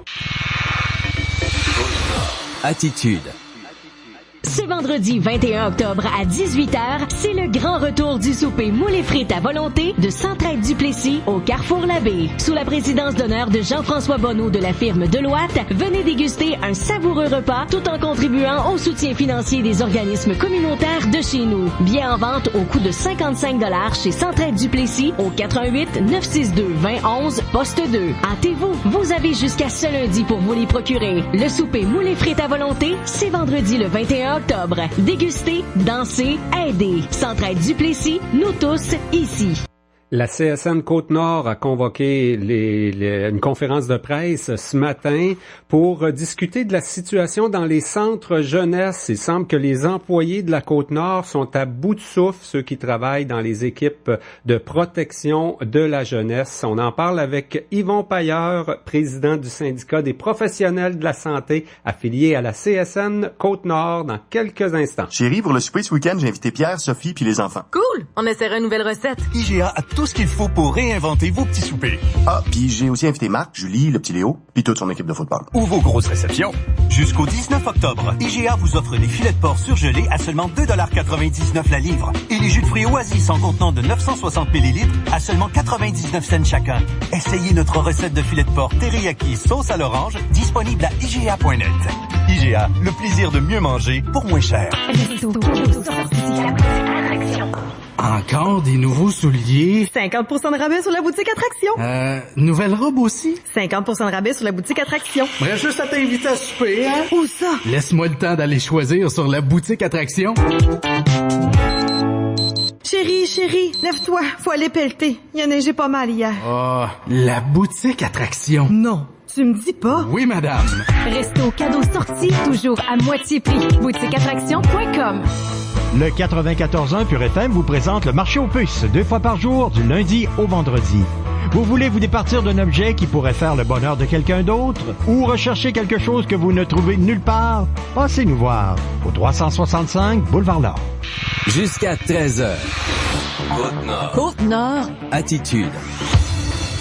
Attitude. Ce vendredi 21 octobre à 18h, c'est le grand retour du souper moules et frites à volonté de Centraide-Duplessis au Carrefour Labbé. Sous la présidence d'honneur de Jean-François Bonneau de la firme Deloitte, venez déguster un savoureux repas tout en contribuant au soutien financier des organismes communautaires de chez nous. Billets en vente au coût de 55 $ chez Centraide-Duplessis au 88 962 2011 poste 2. Hâtez-vous, vous avez jusqu'à ce lundi pour vous les procurer. Le souper moules et frites à volonté, c'est vendredi le 21 octobre. Dégustez, dansez, aidez. Centraide-Duplessis, nous tous, ici. La CSN Côte-Nord a convoqué une conférence de presse ce matin pour discuter de la situation dans les centres jeunesse. Il semble que les employés de la Côte-Nord sont à bout de souffle, ceux qui travaillent dans les équipes de protection de la jeunesse. On en parle avec Yvon Pailleur, président du syndicat des professionnels de la santé affilié à la CSN Côte-Nord, dans quelques instants. Chérie, pour le souper ce week-end, j'ai invité Pierre, Sophie puis les enfants. Cool! On essaiera une nouvelle recette. IGA a tout ce qu'il faut pour réinventer vos petits soupers. Ah, puis j'ai aussi invité Marc, Julie, le petit Léo, puis toute son équipe de football. Ou vos grosses réceptions. Jusqu'au 19 octobre, IGA vous offre des filets de porc surgelés à seulement 2,99 $ la livre et les jus de fruits Oasis en contenant de 960 ml à seulement 99 cents chacun. Essayez notre recette de filet de porc teriyaki sauce à l'orange, disponible à IGA.net. IGA, le plaisir de mieux manger pour moins cher. Encore des nouveaux souliers. 50% de rabais sur la boutique Attraction. Nouvelle robe aussi. 50% de rabais sur la boutique Attraction. Reste juste à t'inviter à souper, hein? Où ça? Laisse-moi le temps d'aller choisir sur la boutique Attraction. Chérie, lève-toi. Faut aller pelleter. Il a neigé pas mal hier. Oh, la boutique Attraction. Non. Tu me dis pas? Oui, madame. Resto cadeau sorti, toujours à moitié prix. Boutiqueattraction.com. Le 94.1 Pure FM vous présente le marché aux puces, 2 fois par jour, du lundi au vendredi. Vous voulez vous départir d'un objet qui pourrait faire le bonheur de quelqu'un d'autre ou rechercher quelque chose que vous ne trouvez nulle part? Passez nous voir au 365 Boulevard Nord. Jusqu'à 13h. Côte-Nord. Côte-Nord. Attitude.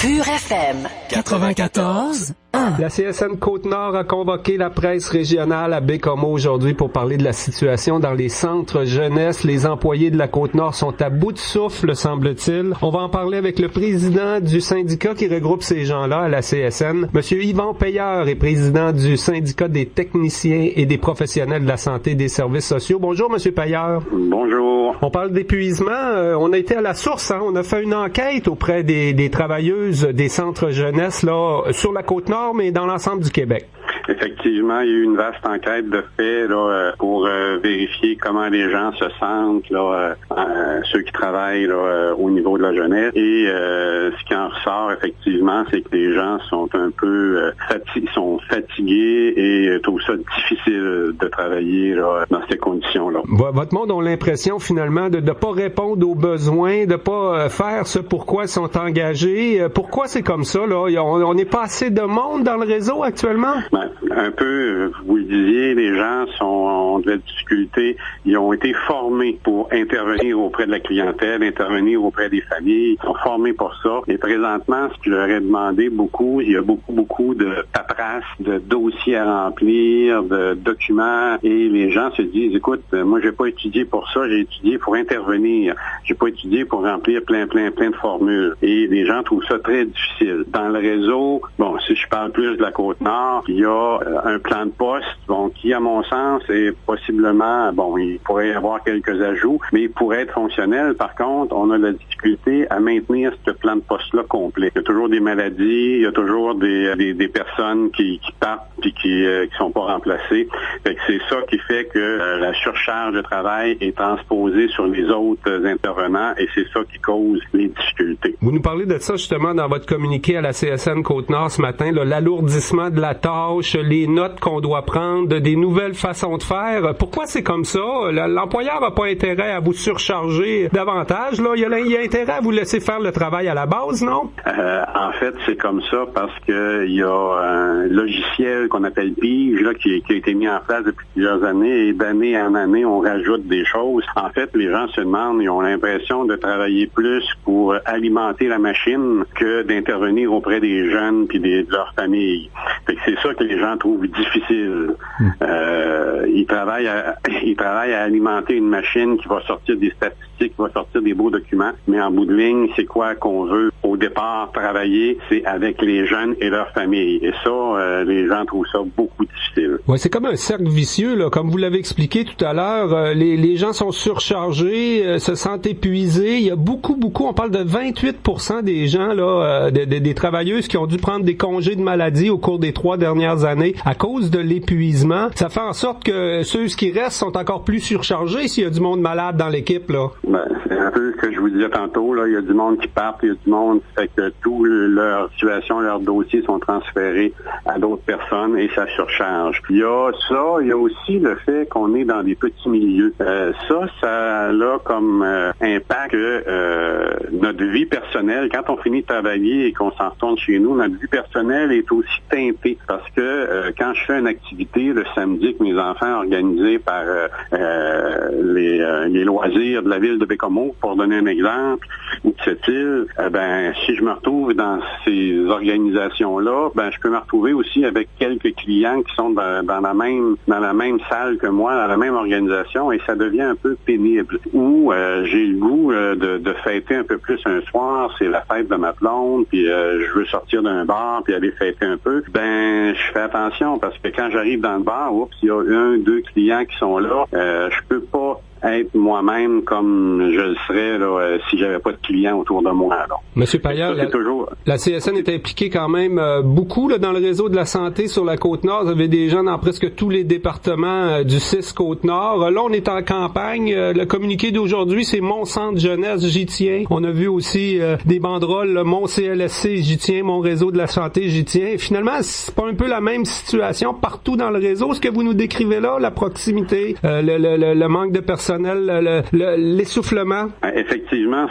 Pure FM 94.1. La CSN Côte-Nord a convoqué la presse régionale à Baie-Comeau aujourd'hui pour parler de la situation dans les centres jeunesse. Les employés de la Côte-Nord sont à bout de souffle, semble-t-il. On va en parler avec le président du syndicat qui regroupe ces gens-là à la CSN. Monsieur Yvon Pailleur est président du syndicat des techniciens et des professionnels de la santé et des services sociaux. Bonjour, Monsieur Pailleur. Bonjour. On parle d'épuisement. On a été à la source, hein. On a fait une enquête auprès des travailleuses des centres jeunesse là sur la Côte-Nord, mais dans l'ensemble du Québec. Effectivement, il y a eu une vaste enquête de fait là, pour vérifier comment les gens se sentent, là, ceux qui travaillent là, au niveau de la jeunesse. Et ce qui en ressort, effectivement, c'est que les gens sont un peu fatigués et trouvent ça difficile de travailler là, dans ces conditions-là. Votre monde a l'impression, finalement, de ne pas répondre aux besoins, de pas faire ce pourquoi ils sont engagés. Pourquoi c'est comme ça, là? On n'est pas assez de monde dans le réseau actuellement? Ben, un peu, vous le disiez, les gens ont de la difficulté. Ils ont été formés pour intervenir auprès de la clientèle, intervenir auprès des familles. Ils sont formés pour ça. Et présentement, ce que je leur ai demandé beaucoup, il y a beaucoup de paperasse, de dossiers à remplir, de documents. Et les gens se disent, écoute, moi, j'ai pas étudié pour ça, j'ai étudié pour intervenir. J'ai pas étudié pour remplir plein de formules. Et les gens trouvent ça très difficile. Dans le réseau, bon, si je parle plus de la Côte-Nord, il y a un plan de poste, bon, qui, à mon sens, est possiblement, bon, il pourrait y avoir quelques ajouts, mais il pourrait être fonctionnel. Par contre, on a de la difficulté à maintenir ce plan de poste-là complet. Il y a toujours des maladies, il y a toujours des personnes qui partent puis qui sont pas remplacées. Fait que c'est ça qui fait que la surcharge de travail est transposée sur les autres intervenants et c'est ça qui cause les difficultés. Vous nous parlez de ça justement dans votre communiqué à la CSN Côte-Nord ce matin, là, l'alourdissement de la tâche, les notes qu'on doit prendre, des nouvelles façons de faire. Pourquoi c'est comme ça? L'employeur n'a pas intérêt à vous surcharger davantage. Là. Il a intérêt à vous laisser faire le travail à la base, non? En fait, c'est comme ça parce que il y a un logiciel qu'on appelle Pige là, qui a été mis en place depuis plusieurs années et d'année en année, on rajoute des choses. En fait, les gens se demandent, ils ont l'impression de travailler plus pour alimenter la machine que d'intervenir auprès des jeunes puis de leur famille. Fait que c'est ça que les les gens trouvent difficile. Ils travaillent à alimenter une machine qui va sortir des statistiques, qui va sortir des beaux documents, mais en bout de ligne, c'est quoi qu'on veut au départ travailler? C'est avec les jeunes et leurs familles. Et ça, les gens trouvent ça beaucoup difficile. Ouais, c'est comme un cercle vicieux, là. Comme vous l'avez expliqué tout à l'heure, les gens sont surchargés, se sentent épuisés. Il y a beaucoup, on parle de 28% des gens, là, des travailleuses qui ont dû prendre des congés de maladie au cours des 3 dernières années à cause de l'épuisement. Ça fait en sorte que ceux qui restent sont encore plus surchargés s'il y a du monde malade dans l'équipe, là. Ben, c'est un peu ce que je vous disais tantôt, là. Il y a du monde qui part, il y a du monde qui fait que toute leur situation, leurs dossiers sont transférés à d'autres personnes et ça surcharge. Il y a ça, il y a aussi le fait qu'on est dans des petits milieux. Ça a comme impact que notre vie personnelle, quand on finit de travailler et qu'on s'en retourne chez nous, notre vie personnelle est aussi teintée parce que quand je fais une activité le samedi que mes enfants organisés par les loisirs de la ville de Bécomo, pour donner un exemple, ou de cette île, si je me retrouve dans ces organisations-là, je peux me retrouver aussi avec quelques clients qui sont dans la même salle que moi, dans la même organisation, et ça devient un peu pénible. Ou j'ai le goût de fêter un peu plus un soir, c'est la fête de ma blonde, puis je veux sortir d'un bar puis aller fêter un peu. Je fais attention parce que quand j'arrive dans le bar, il y a 1-2 clients qui sont là, je peux pas être moi-même comme je le serais là, si j'avais pas de clients autour de moi. Là. Monsieur Paillard, la CSN est impliquée quand même beaucoup là, dans le réseau de la santé sur la Côte-Nord. Vous avez des gens dans presque tous les départements du 6 Côte-Nord. Là, on est en campagne. Le communiqué d'aujourd'hui, c'est Mon Centre Jeunesse, j'y tiens. On a vu aussi des banderoles, là, Mon CLSC, j'y tiens, Mon Réseau de la Santé, j'y tiens. Et finalement, c'est pas un peu la même situation partout dans le réseau? Ce que vous nous décrivez là, la proximité, le manque de personnel, l'essoufflement? Effectivement,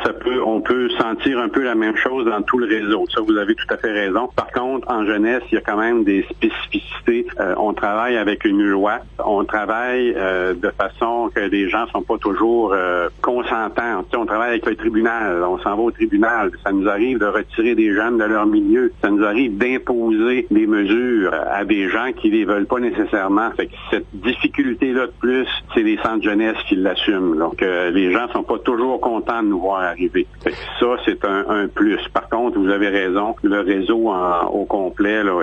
on peut sentir un peu la même chose dans tout le réseau. Ça, vous avez tout à fait raison. Par contre, en jeunesse, il y a quand même des spécificités. On travaille avec une loi. On travaille de façon que les gens sont pas toujours consentants. On travaille avec le tribunal. On s'en va au tribunal. Ça nous arrive de retirer des jeunes de leur milieu. Ça nous arrive d'imposer des mesures à des gens qui les veulent pas nécessairement. Fait que cette difficulté-là de plus, c'est les centres jeunesse qui l'assument. Donc, les gens sont pas toujours contents de nous voir arriver. Fait que ça, c'est un plus. Par contre, vous avez raison, le réseau au complet là,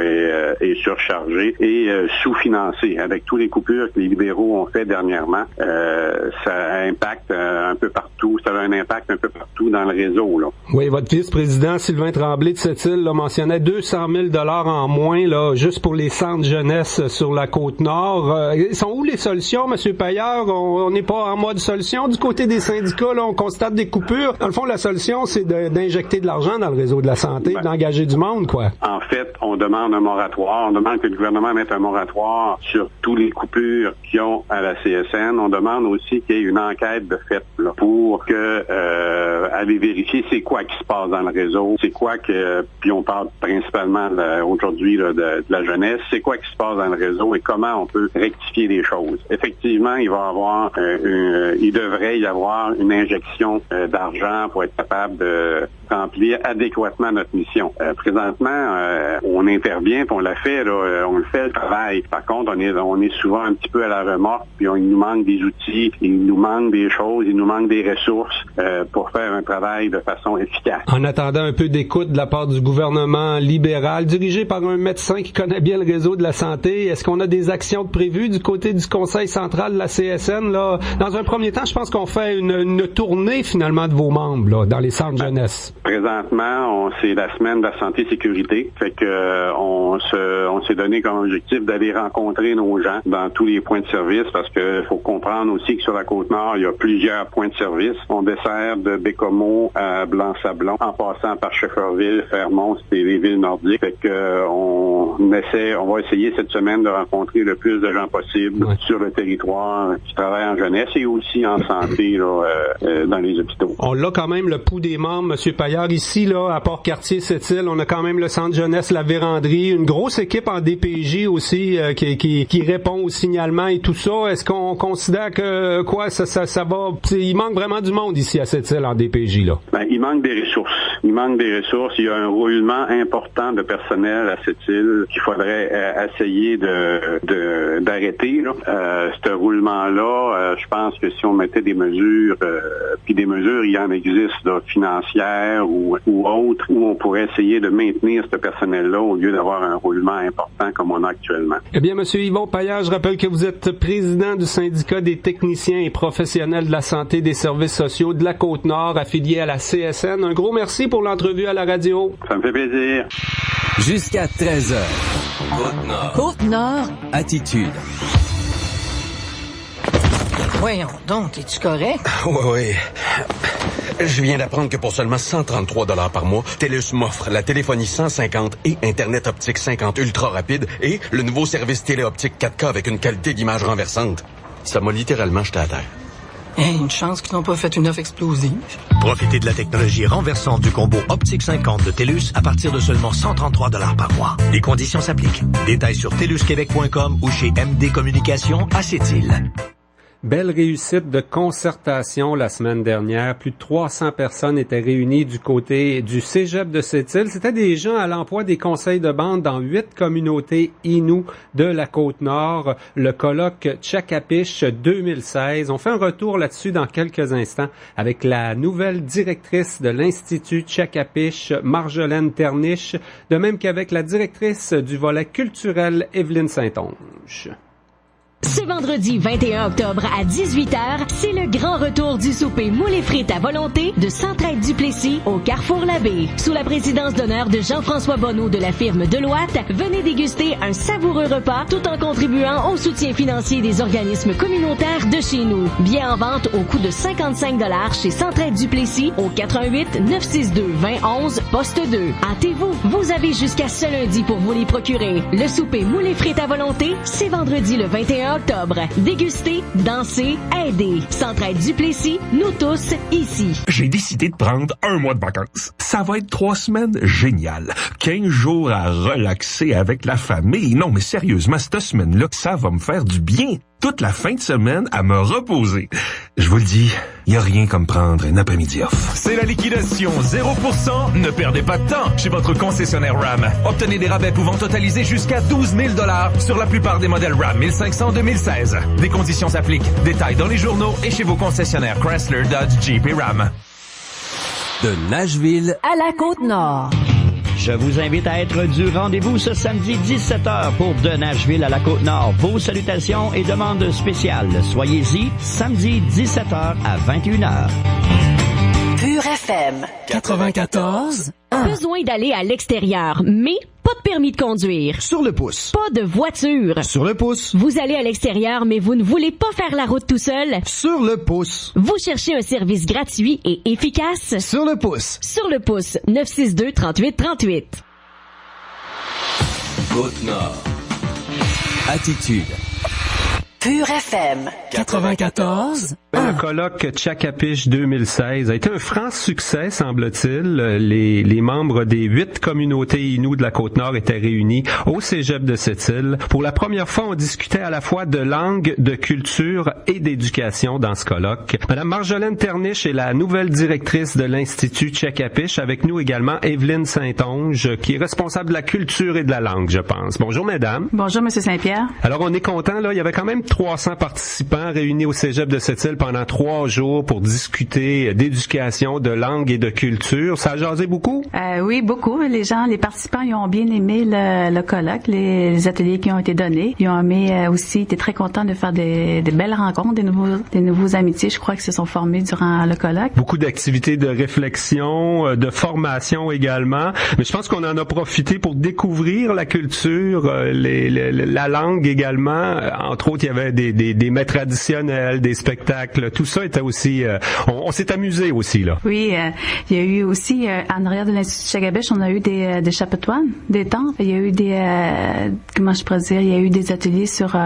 est surchargé et sous-financé. Avec tous les coupures que les libéraux ont fait dernièrement, ça impacte un peu partout. Ça a un impact un peu partout dans le réseau. Là. Oui, votre vice-président Sylvain Tremblay de cette île mentionnait 200 000 $ en moins là, juste pour les centres jeunesse sur la Côte-Nord. Sont où les solutions, M. Paillard? On n'est pas en mode solution. Du côté des syndicats, là, on constate des coupures. Dans le fond, la solution, c'est d'injecter de l'argent dans le réseau de la santé, d'engager du monde, quoi. En fait, on demande un moratoire. On demande que le gouvernement mette un moratoire sur toutes les coupures qu'ils ont à la CSN. On demande aussi qu'il y ait une enquête de fait là, pour aller vérifier c'est quoi qui se passe dans le réseau, c'est quoi que, puis on parle principalement aujourd'hui là, de la jeunesse, c'est quoi qui se passe dans le réseau et comment on peut rectifier les choses. Effectivement, il devrait y avoir une injection d'argent pour être capable de remplir adéquatement notre mission. Présentement, on intervient, puis on l'a fait, là, on le fait le travail. Par contre, on est souvent un petit peu à la remorque, puis il nous manque des outils, il nous manque des choses, il nous manque des ressources pour faire un travail de façon efficace. En attendant un peu d'écoute de la part du gouvernement libéral, dirigé par un médecin qui connaît bien le réseau de la santé, est-ce qu'on a des actions prévues du côté du Conseil central de la CSN? Là? Dans un premier temps, je pense qu'on fait une tournée finalement de vos membres là, dans les centres jeunesse. Présentement, c'est la semaine de la santé et sécurité. Fait que on s'est donné comme objectif d'aller rencontrer nos gens dans tous les points de service parce que faut comprendre aussi que sur la Côte-Nord, il y a plusieurs points de service. On dessert de Bécomo à Blanc-Sablon en passant par Shefferville, Fermont, c'est les villes nordiques. Fait que on va essayer cette semaine de rencontrer le plus de gens possible sur le territoire qui travaillent en jeunesse et aussi en santé là, dans les hôpitaux. On l'a quand même le pouls des membres, M. Paillard, ici, là, à Port-Cartier-Sept-Îles, on a quand même le centre jeunesse, la Vérandrie, une grosse équipe en DPJ aussi qui répond aux signalements et tout ça. Est-ce qu'on considère que ça va... Il manque vraiment du monde ici? ici à cette île en DPJ, là? Ben, il manque des ressources. Il y a un roulement important de personnel à cette île qu'il faudrait essayer d'arrêter. Ce roulement-là, je pense que si on mettait des mesures, puis des mesures, il y en existe là, financières ou autres, où on pourrait essayer de maintenir ce personnel-là au lieu d'avoir un roulement important comme on a actuellement. Eh bien, Monsieur Yvon Paillard, je rappelle que vous êtes président du syndicat des techniciens et professionnels de la santé des services sociaux de la Côte-Nord, affilié à la CSN. Un gros merci pour l'entrevue à la radio. Ça me fait plaisir. Jusqu'à 13h. Côte-Nord. Côte-Nord. Attitude. Voyons donc, es-tu correct? Oui. Je viens d'apprendre que pour seulement 133 $ par mois, TELUS m'offre la téléphonie 150 et Internet optique 50 ultra rapide et le nouveau service téléoptique 4K avec une qualité d'image renversante. Ça m'a littéralement jeté à terre. Une chance qu'ils n'ont pas fait une offre explosive. Profitez de la technologie renversante du combo optique 50 de TELUS à partir de seulement 133 $ par mois. Les conditions s'appliquent. Détails sur telusquebec.com ou chez MD Communications à Sept-Îles. Belle réussite de concertation la semaine dernière. Plus de 300 personnes étaient réunies du côté du Cégep de Sept-Îles. C'était des gens à l'emploi des conseils de bande dans 8 communautés Innu de la Côte-Nord. Le colloque Tchakapish 2016. On fait un retour là-dessus dans quelques instants avec la nouvelle directrice de l'Institut Tchakapish, Marjolaine Terniche, de même qu'avec la directrice du volet culturel, Evelyne Saint-Onge. Ce vendredi 21 octobre à 18h, c'est le grand retour du souper moules et frites à volonté de Centraide-Duplessis au Carrefour Labbé. Sous la présidence d'honneur de Jean-François Bonneau de la firme Deloitte, venez déguster un savoureux repas tout en contribuant au soutien financier des organismes communautaires de chez nous. Billets en vente au coût de 55 $ chez Centraide-Duplessis au 88 962 2011 poste 2. Hâtez-vous, vous avez jusqu'à ce lundi pour vous les procurer. Le souper moules et frites à volonté, c'est vendredi le 21 octobre. Dégustez, dansez, aidez. Centraide-Duplessis, nous tous ici. J'ai décidé de prendre un mois de vacances. Ça va être 3 semaines géniales. 15 jours à relaxer avec la famille. Non, mais sérieusement, cette semaine-là, ça va me faire du bien. Toute la fin de semaine à me reposer. Je vous le dis, il n'y a rien comme prendre un après-midi off. C'est la liquidation 0%. Ne perdez pas de temps chez votre concessionnaire RAM. Obtenez des rabais pouvant totaliser jusqu'à 12 000 $ sur la plupart des modèles RAM 1500 2016. Des conditions s'appliquent. Détails dans les journaux et chez vos concessionnaires Chrysler, Dodge, Jeep et RAM. De Nashville à la Côte-Nord. Je vous invite à être du rendez-vous ce samedi 17h pour De Nashville à la Côte-Nord. Vos salutations et demandes spéciales. Soyez-y samedi 17h à 21h. Pure FM 94. Besoin d'aller à l'extérieur, mais pas de permis de conduire. Sur le pouce. Pas de voiture. Sur le pouce. Vous allez à l'extérieur, mais vous ne voulez pas faire la route tout seul. Sur le pouce. Vous cherchez un service gratuit et efficace. Sur le pouce. Sur le pouce. 962-3838. Côte-Nord. Attitude. Pure FM 94. Le colloque Tchakapish 2016 a été un franc succès, semble-t-il. Les membres des 8 communautés Innu de la Côte-Nord étaient réunis au Cégep de Sept-Îles. Pour la première fois, on discutait à la fois de langue, de culture et d'éducation dans ce colloque. Madame Marjolaine Terniche est la nouvelle directrice de l'Institut Tchakapish. Avec nous également Evelyne Saint-Onge, qui est responsable de la culture et de la langue, je pense. Bonjour, mesdames. Bonjour, Monsieur Saint-Pierre. Alors, on est content, là. Il y avait quand même 300 participants réunis au Cégep de Sept-Îles pendant 3 jours pour discuter d'éducation, de langue et de culture. Ça a jasé beaucoup? Oui, beaucoup. Les participants, ils ont bien aimé le colloque, les ateliers qui ont été donnés. Ils ont aimé aussi, étaient très contents de faire des belles rencontres, des nouveaux amitiés, je crois, qui se sont formés durant le colloque. Beaucoup d'activités de réflexion, de formation également. Mais je pense qu'on en a profité pour découvrir la culture, la langue également. Entre autres, il y avait des mets traditionnels, des spectacles. Tout ça était aussi... on s'est amusé aussi, là. Oui, il y a eu aussi, en arrière de l'Institut Tchakapish, on a eu des chapetoines, des temples. Il y a eu comment je pourrais dire, il y a eu des ateliers sur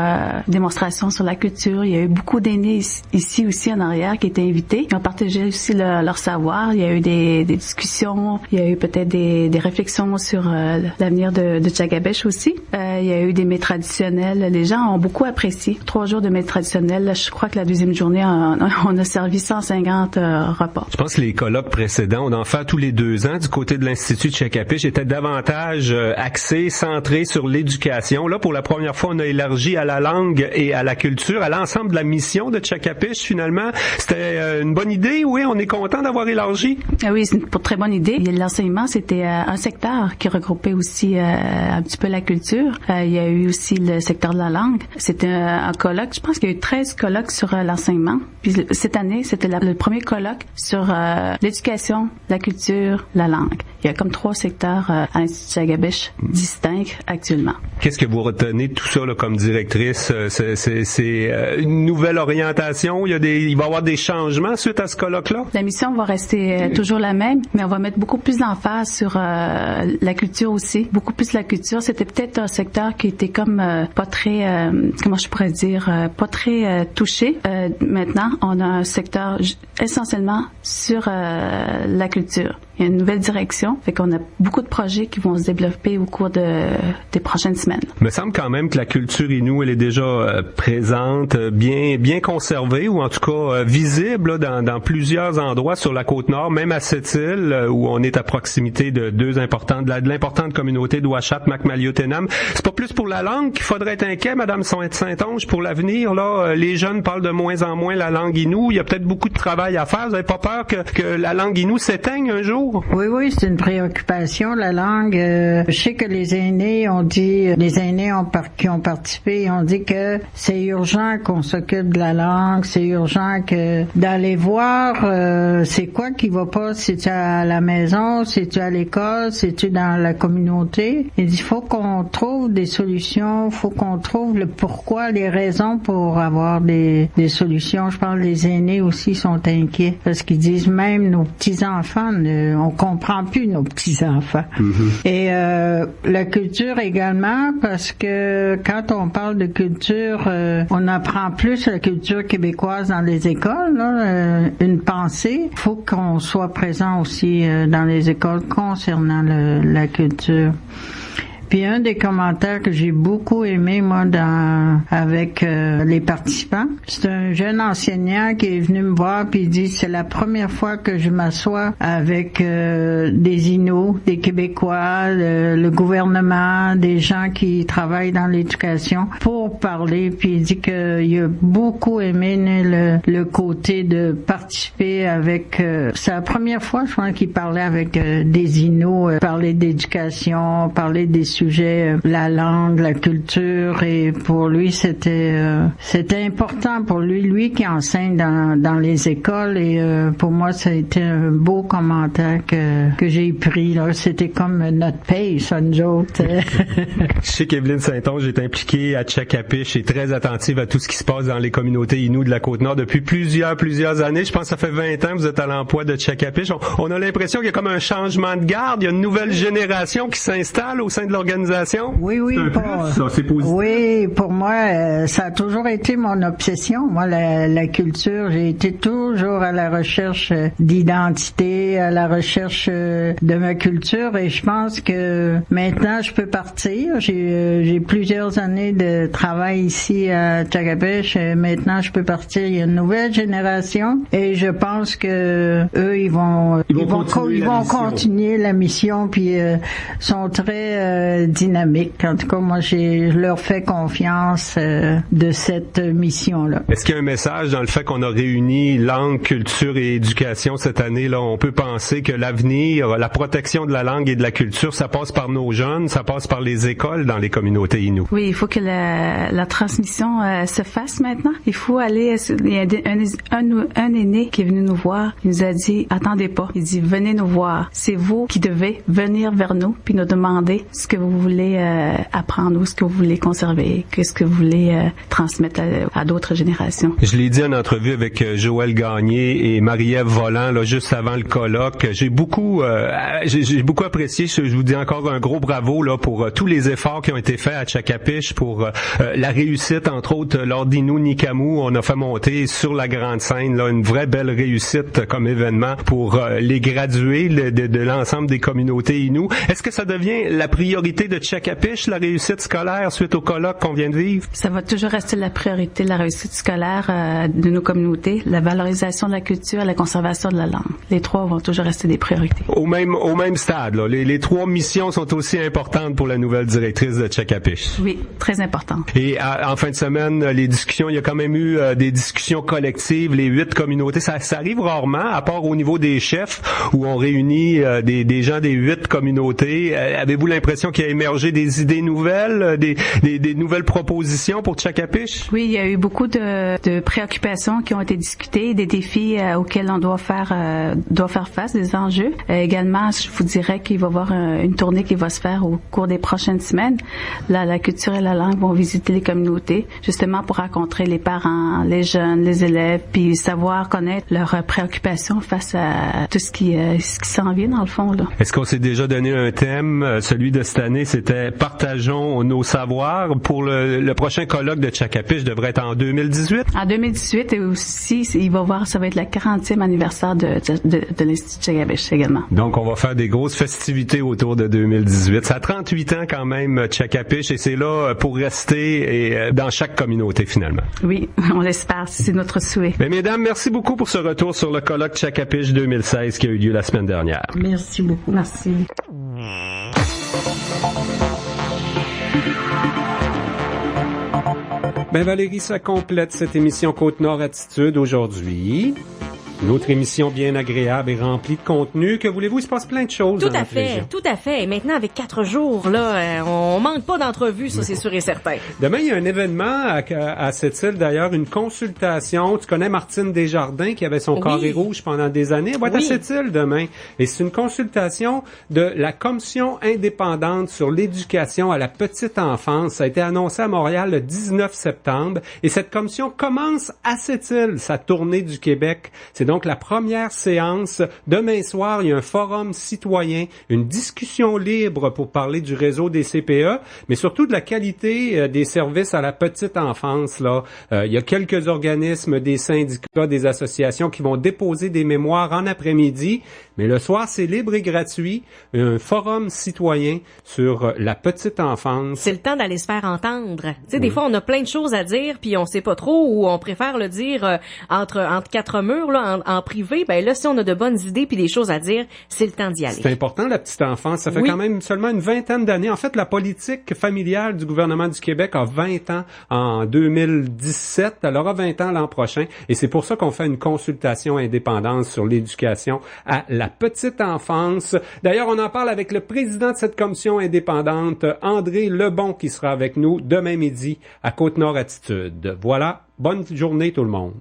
démonstration sur la culture. Il y a eu beaucoup d'aînés ici aussi en arrière qui étaient invités. Ils ont partagé aussi leur savoir. Il y a eu des discussions. Il y a eu peut-être des réflexions sur l'avenir de Tchakapish aussi. Il y a eu des mets traditionnels. Les gens ont beaucoup apprécié. 3 jours de mets traditionnels. Je crois que la deuxième journée, on a servi 150 repas. Je pense que les colloques précédents, on en fait tous les 2 ans du côté de l'Institut de Tchèque-Apiche, étaient davantage axés, centrés sur l'éducation. Là, pour la première fois, on a élargi à la langue et à la culture, à l'ensemble de la mission de Tchèque-Apiche, finalement. C'était une bonne idée, oui, on est content d'avoir élargi. Oui, c'est une très bonne idée. L'enseignement, c'était un secteur qui regroupait aussi un petit peu la culture. Il y a eu aussi le secteur de la langue. C'était un colloque. Je pense qu'il y a eu 13 colloques sur l'enseignement. Puis cette année, c'était le premier colloque sur l'éducation, la culture, la langue. Il y a comme 3 secteurs à l'Institut Tchèque-Apiche distincts actuellement. Qu'est-ce que vous retenez de tout ça là, comme directrice? C'est une nouvelle orientation? Il va y avoir des changements suite à ce colloque-là? La mission va rester toujours la même, mais on va mettre beaucoup plus d'emphase sur la culture aussi. Beaucoup plus la culture. C'était peut-être un secteur qui était comme pas très, comment je pourrais dire, pas très touché. Maintenant, on a un secteur essentiellement sur la culture. Il y a une nouvelle direction, fait qu'on a beaucoup de projets qui vont se développer au cours des prochaines semaines. Il me semble quand même que la culture Innu, elle est déjà présente, bien conservée, ou en tout cas visible là, dans plusieurs endroits sur la Côte-Nord, même à Sept-Îles, où on est à proximité de de l'importante communauté d'Ouachat, Macmaliotenam. C'est pas plus pour la langue qu'il faudrait être inquiet, Madame Saint-Onge, pour l'avenir. Là, les jeunes parlent de moins en moins la langue Innu. Il y a peut-être beaucoup de travail à faire. Vous n'avez pas peur que la langue Innu s'éteigne un jour? Oui, c'est une préoccupation, la langue. Je sais que les aînés qui ont participé ont dit que c'est urgent qu'on s'occupe de la langue, c'est urgent que d'aller voir c'est quoi qui va pas, si tu es à la maison, si tu es à l'école, si tu es dans la communauté. Il faut qu'on trouve des solutions, faut qu'on trouve le pourquoi, les raisons pour avoir des solutions. Je pense que les aînés aussi sont inquiets parce qu'ils disent même nos petits-enfants on comprend plus nos petits-enfants. Mm-hmm. Et la culture également, parce que quand on parle de culture, on apprend plus la culture québécoise dans les écoles, là, une pensée. Il faut qu'on soit présent aussi dans les écoles concernant la culture. Puis un des commentaires que j'ai beaucoup aimé, moi, avec les participants, c'est un jeune enseignant qui est venu me voir puis il dit, c'est la première fois que je m'assois avec des Inuits, des Québécois, le gouvernement, des gens qui travaillent dans l'éducation pour parler. Puis il dit qu'il a beaucoup aimé le côté de participer avec... c'est la première fois, je crois, qu'il parlait avec des Inuits, parler d'éducation, parler des sujets, la langue, la culture, et pour lui c'était important pour lui qui enseigne dans les écoles, et pour moi ça a été un beau commentaire que j'ai pris là. C'était comme notre paye, ça, nous autres. Je sais qu'Evelyne Saint-Onge est impliquée à Tchèque-Apiche et très attentive à tout ce qui se passe dans les communautés Innu de la Côte-Nord depuis plusieurs années. Je pense que ça fait 20 ans que vous êtes à l'emploi de Tchèque-Apiche. On a l'impression qu'il y a comme un changement de garde, il y a une nouvelle génération qui s'installe au sein de l'organisation. Oui, c'est positif. Oui, pour moi, ça a toujours été mon obsession. Moi, la culture, j'ai été toujours à la recherche d'identité, à la recherche de ma culture, et je pense que maintenant, je peux partir. J'ai plusieurs années de travail ici à Tchèque-Apiche. Maintenant, je peux partir. Il y a une nouvelle génération, et je pense que eux, ils vont continuer la mission, puis sont très dynamique. En tout cas, moi, je leur fais confiance de cette mission-là. Est-ce qu'il y a un message dans le fait qu'on a réuni langue, culture et éducation cette année? Là, on peut penser que l'avenir, la protection de la langue et de la culture, ça passe par nos jeunes, ça passe par les écoles dans les communautés Innu. Oui, il faut que la transmission se fasse maintenant. Il faut aller... Il y a un aîné qui est venu nous voir. Il nous a dit, attendez pas. Il dit, venez nous voir. C'est vous qui devez venir vers nous puis nous demander ce que vous voulez apprendre ou ce que vous voulez conserver, qu'est-ce que vous voulez transmettre à d'autres générations. Je l'ai dit en entrevue avec Joël Gagné et Marie-Ève Volant, là, juste avant le colloque. J'ai beaucoup apprécié. Je vous dis encore un gros bravo là pour tous les efforts qui ont été faits à Tchèque-Apiche pour la réussite, entre autres, lors d'Innu Nikamu. On a fait monter sur la grande scène là, une vraie belle réussite comme événement pour les gradués de l'ensemble des communautés Innu. Est-ce que ça devient la priorité priorité de Tchèque-Apiche, la réussite scolaire suite au colloque qu'on vient de vivre? Ça va toujours rester la priorité de la réussite scolaire de nos communautés, la valorisation de la culture et la conservation de la langue. Les trois vont toujours rester des priorités. Au même stade, là. Les trois missions sont aussi importantes pour la nouvelle directrice de Tchèque-Apiche. Oui, très importantes. Et en fin de semaine, les discussions, il y a quand même eu des discussions collectives, les 8 communautés. Ça arrive rarement, à part au niveau des chefs, où on réunit des gens des 8 communautés. Avez-vous l'impression qu'il y a émergé des idées nouvelles, des nouvelles propositions pour Tchèque-Apiche? Oui, il y a eu beaucoup de préoccupations qui ont été discutées, des défis auxquels on doit faire face, des enjeux. Également, je vous dirais qu'il va y avoir une tournée qui va se faire au cours des prochaines semaines. Là, la culture et la langue vont visiter les communautés, justement pour rencontrer les parents, les jeunes, les élèves, puis savoir connaître leurs préoccupations face à tout ce qui s'en vient dans le fond, là. Est-ce qu'on s'est déjà donné un thème? Celui de cette année, c'était Partageons nos savoirs. Pour le prochain colloque de Tchèque-Apiche devrait être en 2018? En 2018, et aussi, ça va être le 40e anniversaire de l'Institut Tchèque-Apiche également. Donc, on va faire des grosses festivités autour de 2018. Ça a 38 ans quand même, Tchèque-Apiche, et c'est là pour rester dans chaque communauté finalement. Oui, on l'espère, c'est notre souhait. Mais mesdames, merci beaucoup pour ce retour sur le colloque Tchèque-Apiche 2016 qui a eu lieu la semaine dernière. Merci beaucoup. Merci. Ben Valérie, ça complète cette émission Côte-Nord Attitude aujourd'hui. Une autre émission bien agréable et remplie de contenu. Que voulez-vous? Il se passe plein de choses dans notre région. Tout à fait. Et maintenant, avec 4 jours, là, on manque pas d'entrevues, ça, c'est sûr et certain. Demain, il y a un événement à cette île, d'ailleurs, une consultation. Tu connais Martine Desjardins, qui avait son carré rouge pendant des années. Elle va être à cette île demain. Et c'est une consultation de la Commission indépendante sur l'éducation à la petite enfance. Ça a été annoncé à Montréal le 19 septembre. Et cette commission commence à cette île, sa tournée du Québec. C'est donc la première séance. Demain soir, il y a un forum citoyen, une discussion libre pour parler du réseau des CPE, mais surtout de la qualité des services à la petite enfance. Là, il y a quelques organismes, des syndicats, des associations qui vont déposer des mémoires en après-midi, mais le soir, c'est libre et gratuit. Un forum citoyen sur la petite enfance. C'est le temps d'aller se faire entendre. Tu sais, des fois, on a plein de choses à dire, puis on sait pas trop, ou on préfère le dire entre quatre murs, là, en privé. Ben là, si on a de bonnes idées puis des choses à dire, c'est le temps d'y aller. C'est important, la petite enfance. Ça fait quand même seulement une vingtaine d'années. En fait, la politique familiale du gouvernement du Québec a 20 ans en 2017. Elle aura 20 ans l'an prochain. Et c'est pour ça qu'on fait une consultation indépendante sur l'éducation à la petite enfance. D'ailleurs, on en parle avec le président de cette commission indépendante, André Lebon, qui sera avec nous demain midi à Côte-Nord Attitude. Voilà. Bonne journée tout le monde.